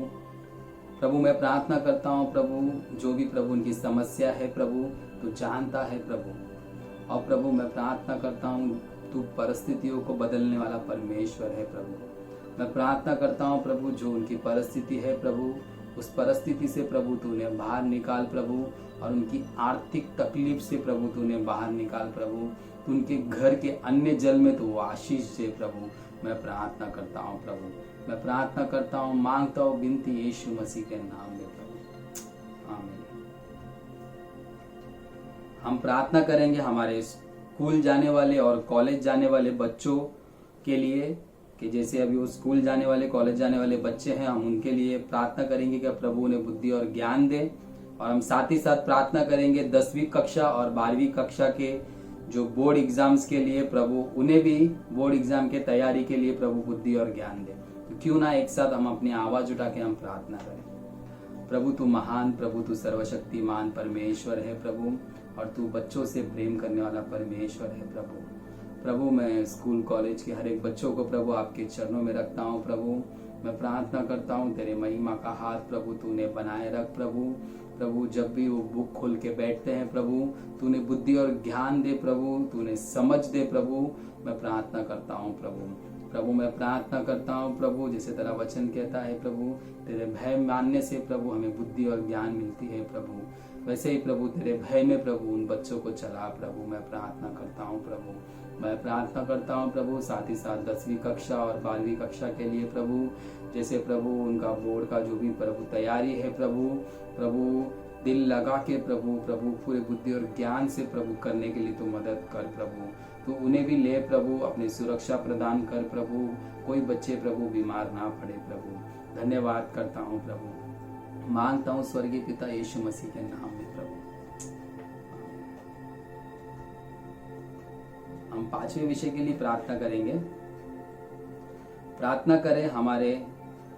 प्रभु मैं प्रार्थना करता हूँ प्रभु जो भी प्रभु उनकी समस्या है प्रभु तू जानता है प्रभु। और प्रभु मैं प्रार्थना करता हूँ तू परिस्थितियों को बदलने वाला परमेश्वर है प्रभु। मैं प्रार्थना करता हूँ प्रभु जो उनकी परिस्थिति है प्रभु, उस परिस्थिति से प्रभु तू उन्हें बाहर निकाल प्रभु, और उनकी आर्थिक तकलीफ से प्रभु तू उन्हें बाहर निकाल प्रभु। तू उनके घर के अन्य जल में तू आशीष दे प्रभु। मैं प्रार्थना करता हूँ प्रभु, मैं प्रार्थना करता हूँ, मांगता हूँ विनती यीशु मसीह के नाम में प्रभु, आमीन। हम प्रार्थना करेंगे हमारे स्कूल जाने वाले और कॉलेज जाने वाले बच्चों के लिए, कि जैसे अभी वो स्कूल जाने वाले कॉलेज जाने वाले बच्चे हैं, हम उनके लिए प्रार्थना करेंगे कि प्रभु उन्हें बुद्धि और ज्ञान दे। और हम साथ ही साथ प्रार्थना करेंगे 10वीं कक्षा और 12वीं कक्षा के जो बोर्ड एग्जाम्स के लिए प्रभु उन्हें भी बोर्ड एग्जाम के तैयारी के लिए प्रभु बुद्धि और ज्ञान दे। तो क्यों ना एक साथ हम अपनी आवाज उठा के हम प्रार्थना करें। प्रभु तू महान, प्रभु तू सर्वशक्तिमान परमेश्वर है प्रभु, और तू बच्चों से प्रेम करने वाला परमेश्वर है प्रभु। प्रभु मैं स्कूल कॉलेज के हर एक बच्चों को प्रभु आपके चरणों में रखता हूँ प्रभु। मैं प्रार्थना करता हूँ तेरे महिमा का हाथ प्रभु तूने बनाए रख प्रभु। प्रभु जब भी वो बुक खोल के बैठते हैं प्रभु तूने बुद्धि और ज्ञान दे प्रभु, तूने समझ दे प्रभु। मैं प्रार्थना करता हूँ प्रभु। प्रभु मैं प्रार्थना करता हूँ प्रभु जैसे तेरा वचन कहता है प्रभु तेरे भय मानने से प्रभु हमें बुद्धि और ज्ञान मिलती है प्रभु। वैसे ही प्रभु तेरे भय में प्रभु उन बच्चों को चला प्रभु, मैं प्रार्थना करता हूँ प्रभु। मैं प्रार्थना करता हूँ प्रभु साथ ही साथ 10वीं कक्षा और 12वीं कक्षा के लिए प्रभु, जैसे प्रभु उनका बोर्ड का जो भी प्रभु तैयारी है प्रभु दिल लगा के प्रभु पूरे बुद्धि और ज्ञान से प्रभु करने के लिए तो मदद कर प्रभु। तो उन्हें भी ले प्रभु, अपनी सुरक्षा प्रदान कर प्रभु, कोई बच्चे प्रभु बीमार ना पड़े प्रभु। धन्यवाद करता हूँ प्रभु, मांगता हूँ स्वर्गीय पिता यीशु मसीह के नाम में प्रभु। हम 5वें विषय के लिए प्रार्थना करेंगे। प्रार्थना करें हमारे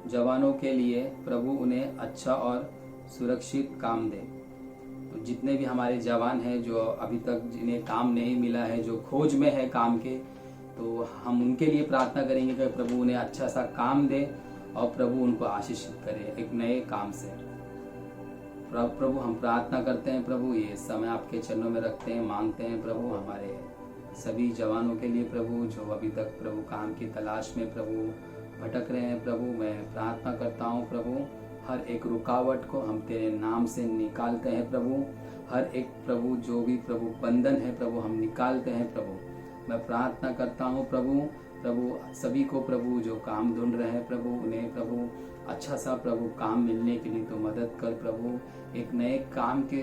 जवानों के लिए, प्रभु उन्हें अच्छा और सुरक्षित काम दे। तो जितने भी हमारे जवान हैं जो अभी तक जिन्हें काम नहीं मिला है, जो खोज में है काम के, तो हम उनके लिए प्रार्थना करेंगे कि प्रभु उन्हें अच्छा सा काम दे और प्रभु उनको आशीषित करे एक नए काम से। प्रभु हम प्रार्थना करते हैं प्रभु, ये समय आपके चरणों में रखते हैं, मांगते हैं प्रभु हमारे सभी जवानों के लिए प्रभु, जो अभी तक प्रभु काम की तलाश में प्रभु भटक रहे हैं प्रभु। मैं प्रार्थना करता हूँ प्रभु, हर एक रुकावट को हम तेरे नाम से निकालते हैं प्रभु। हर एक प्रभु जो भी प्रभु बंधन है प्रभु हम निकालते हैं प्रभु। मैं प्रार्थना करता हूँ प्रभु सभी को प्रभु जो काम ढूंढ रहे हैं प्रभु, उन्हें प्रभु अच्छा सा प्रभु काम मिलने के लिए तो मदद कर प्रभु। एक नए काम के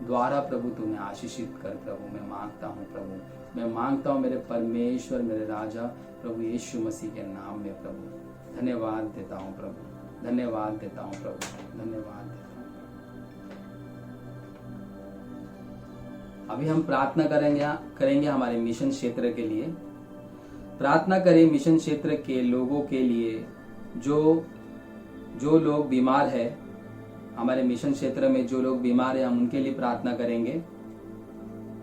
द्वारा प्रभु तुम्हें आशीषित कर प्रभु। मैं मांगता हूँ प्रभु, मैं मांगता हूँ मेरे परमेश्वर, मेरे राजा प्रभु यीशु मसीह के नाम में प्रभु। धन्यवाद देता हूँ प्रभु, धन्यवाद देता हूँ प्रभु, धन्यवाद देता हूँ। अभी हम प्रार्थना करेंगे हमारे मिशन क्षेत्र के लिए। प्रार्थना करें मिशन क्षेत्र के लोगों के लिए जो लोग बीमार है। हमारे मिशन क्षेत्र में जो लोग बीमार है हम उनके लिए प्रार्थना करेंगे।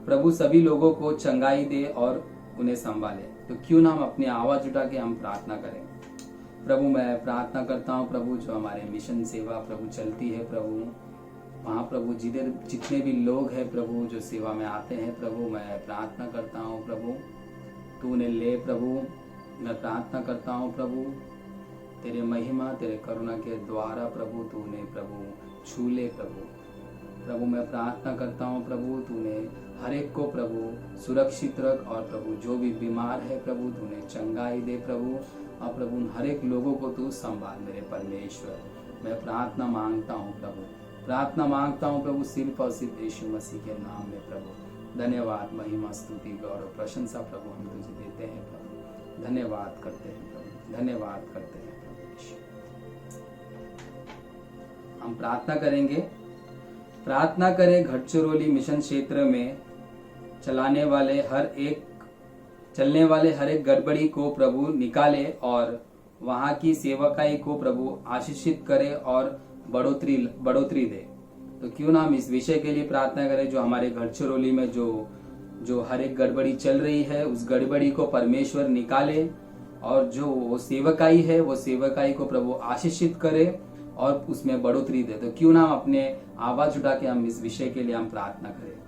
प्रभु सभी लोगों को चंगाई दे और उन्हें संभाले। तो क्यों ना हम अपनी आवाज उठा के हम प्रार्थना करें। प्रभु मैं प्रार्थना करता हूँ प्रभु, जो हमारे मिशन सेवा प्रभु चलती है प्रभु, वहाँ प्रभु जितने भी लोग हैं प्रभु जो सेवा में आते हैं प्रभु, मैं प्रार्थना करता हूँ प्रभु तू उन्हें ले प्रभु। मैं प्रार्थना करता हूँ प्रभु तेरे महिमा तेरे करुणा के द्वारा प्रभु तू उन्हें प्रभु छू ले प्रभु। मैं प्रार्थना करता हूँ प्रभु तूने हर एक को प्रभु सुरक्षित रख और प्रभु जो भी बीमार है प्रभु तूने चंगाई दे प्रभु, और प्रभु उन हर एक लोगों को तू संभाल मेरे परमेश्वर। मैं प्रार्थना मांगता हूँ प्रभु, प्रार्थना मांगता हूँ प्रभु सिर्फ और सिर्फ यीशु मसीह के नाम में प्रभु। धन्यवाद महिमा स्तुति गौरव प्रशंसा प्रभु हम तुझे देते हैं प्रभु। धन्यवाद करते हैं प्रभु, धन्यवाद करते हैं प्रभु यीशु। हम प्रार्थना करेंगे। प्रार्थना करें गढ़चिरौली मिशन क्षेत्र में चलने वाले हर एक गड़बड़ी को प्रभु निकाले और वहां की सेवकाई को प्रभु आशीषित करे और बढ़ोतरी दे। तो क्यों ना हम इस विषय के लिए प्रार्थना करें, जो हमारे गढ़चिरौली में जो हर एक गड़बड़ी चल रही है उस गड़बड़ी को परमेश्वर निकाले और जो वो सेवकाई है वो सेवकाई को प्रभु आशीषित करे और उसमें बढ़ोतरी दे। तो क्यों ना हम अपने आवाज उठा के हम इस विषय के लिए हम प्रार्थना करें।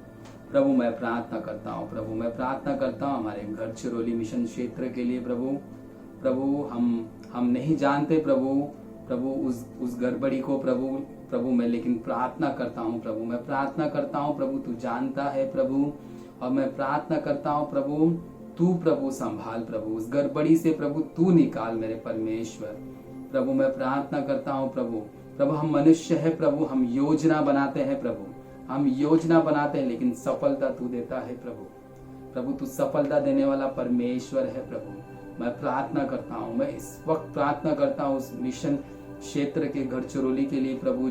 प्रभु मैं प्रार्थना करता हूँ प्रभु, मैं प्रार्थना करता हूँ हमारे गढ़चिरौली मिशन क्षेत्र के लिए प्रभु हम नहीं जानते प्रभु उस गड़बड़ी को प्रभु मैं लेकिन प्रार्थना करता हूँ प्रभु। मैं प्रार्थना करता हूँ प्रभु तू जानता है प्रभु, और मैं प्रार्थना करता हूँ प्रभु तू प्रभु संभाल प्रभु उस गड़बड़ी से प्रभु तू निकाल मेरे परमेश्वर। प्रभु मैं प्रार्थना करता हूँ प्रभु हम मनुष्य है प्रभु, हम योजना बनाते हैं प्रभु, हम योजना बनाते हैं लेकिन सफलता तू देता है प्रभु तू सफलता देने वाला परमेश्वर है प्रभु। मैं प्रार्थना करता हूँ, मैं इस वक्त प्रार्थना करता हूँ उस मिशन क्षेत्र के गढ़चिरौली के लिए प्रभु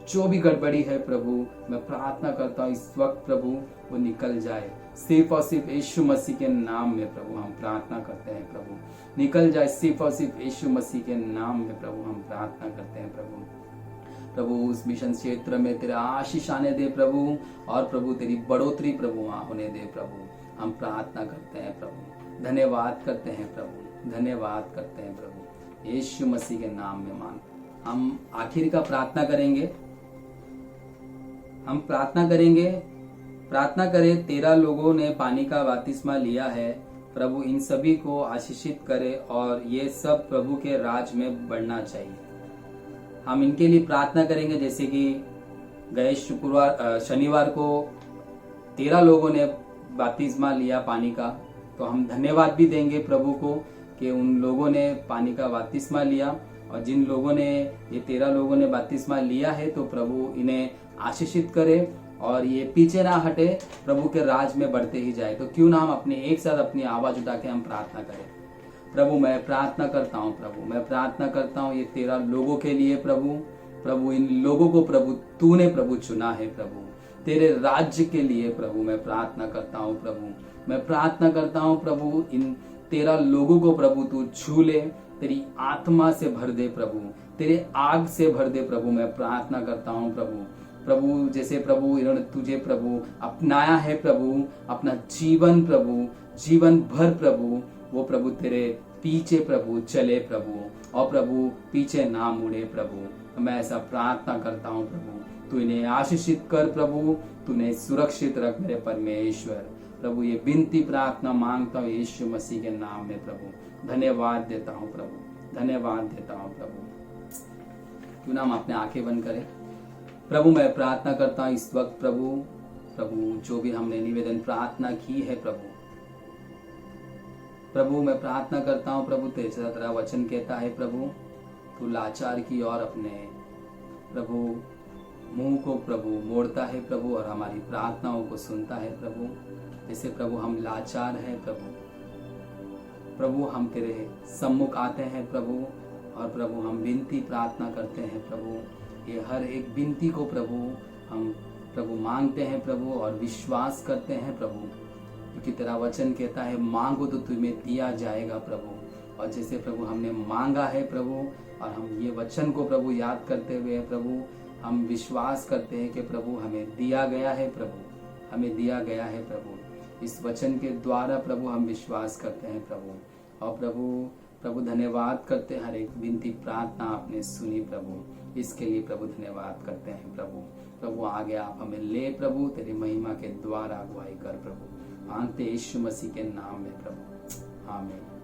जो भी गड़बड़ी है प्रभु मैं प्रार्थना करता हूँ इस वक्त प्रभु वो निकल जाए। सिर्फ और सिर्फ यीशु मसीह के नाम में प्रभु हम प्रार्थना करते हैं प्रभु, निकल जाए सिर्फ और सिर्फ यीशु मसीह के नाम में प्रभु हम प्रार्थना करते हैं प्रभु उस मिशन क्षेत्र में तेरा आशीष आने दे प्रभु, और प्रभु तेरी बढ़ोतरी प्रभु वहां होने दे प्रभु। हम प्रार्थना करते हैं प्रभु, धन्यवाद करते हैं प्रभु, धन्यवाद करते हैं प्रभु यीशु मसीह के नाम में मांग। हम आखिर का प्रार्थना करेंगे। हम प्रार्थना करें 13 लोगों ने पानी का बपतिस्मा लिया है प्रभु, इन सभी को आशीषित करे और ये सब प्रभु के राज में बढ़ना चाहिए। हम इनके लिए प्रार्थना करेंगे, जैसे कि गए शनिवार को 13 लोगों ने बपतिस्मा लिया पानी का। तो हम धन्यवाद भी देंगे प्रभु को कि उन लोगों ने पानी का बपतिस्मा लिया, और जिन लोगों ने, ये 13 लोगों ने बपतिस्मा लिया है, तो प्रभु इन्हें आशीषित करे और ये पीछे ना हटे, प्रभु के राज में बढ़ते ही जाए। तो क्यों ना हम अपने एक साथ अपनी आवाज उठा के हम प्रार्थना करें। प्रभु मैं प्रार्थना करता हूँ, प्रभु मैं प्रार्थना करता हूँ ये 13 लोगों के लिए प्रभु इन लोगों को प्रभु तूने प्रभु चुना है प्रभु तेरे राज्य के लिए। प्रभु मैं प्रार्थना करता हूँ, प्रभु मैं प्रार्थना करता हूँ प्रभु इन 13 लोगों को प्रभु तू छू ले, तेरी आत्मा से भर दे प्रभु, तेरे आग से भर दे प्रभु। मैं प्रार्थना करता हूँ प्रभु जैसे प्रभु इन्होंने तुझे प्रभु अपनाया है प्रभु, अपना जीवन प्रभु जीवन भर प्रभु वो प्रभु तेरे पीछे प्रभु चले प्रभु, और प्रभु पीछे ना मुड़े प्रभु। मैं ऐसा प्रार्थना करता हूँ प्रभु, तू इन्हें आशीषित कर प्रभु, तू इन्हें सुरक्षित रख मेरे परमेश्वर। प्रभु ये विनती प्रार्थना मांगता हूँ यीशु मसीह के नाम में प्रभु। धन्यवाद देता हूँ प्रभु, धन्यवाद देता हूँ प्रभु। क्यों ना हम अपने आंखें बंद करें। प्रभु मैं प्रार्थना करता हूँ इस वक्त प्रभु जो भी हमने निवेदन प्रार्थना की है प्रभु मैं प्रार्थना करता हूँ प्रभु, तेरा वचन कहता है प्रभु तू लाचार की ओर अपने प्रभु मुंह को प्रभु मोड़ता है प्रभु, और हमारी प्रार्थनाओं को सुनता है प्रभु। जैसे प्रभु हम लाचार हैं प्रभु हम तेरे सम्मुख आते हैं प्रभु, और प्रभु हम विनती प्रार्थना करते हैं प्रभु। ये हर एक विनती को प्रभु हम प्रभु मांगते हैं प्रभु, और विश्वास करते हैं प्रभु, क्योंकि तेरा वचन कहता है मांगो तो तुम्हें दिया जाएगा प्रभु। और जैसे प्रभु हमने मांगा है प्रभु, और हम ये वचन को प्रभु याद करते हुए प्रभु हम विश्वास करते हैं कि प्रभु हमें दिया गया है प्रभु, हमें दिया गया है प्रभु। इस वचन के द्वारा प्रभु हम विश्वास करते हैं प्रभु, और प्रभु धन्यवाद करते हैं। हर एक विनती प्रार्थना आपने सुनी प्रभु, इसके लिए प्रभु धन्यवाद करते हैं प्रभु आगे आप हमें ले प्रभु, तेरी महिमा के द्वारा अगुवाई कर प्रभु। मांगते यीशु मसीह के नाम में प्रभु, आमीन।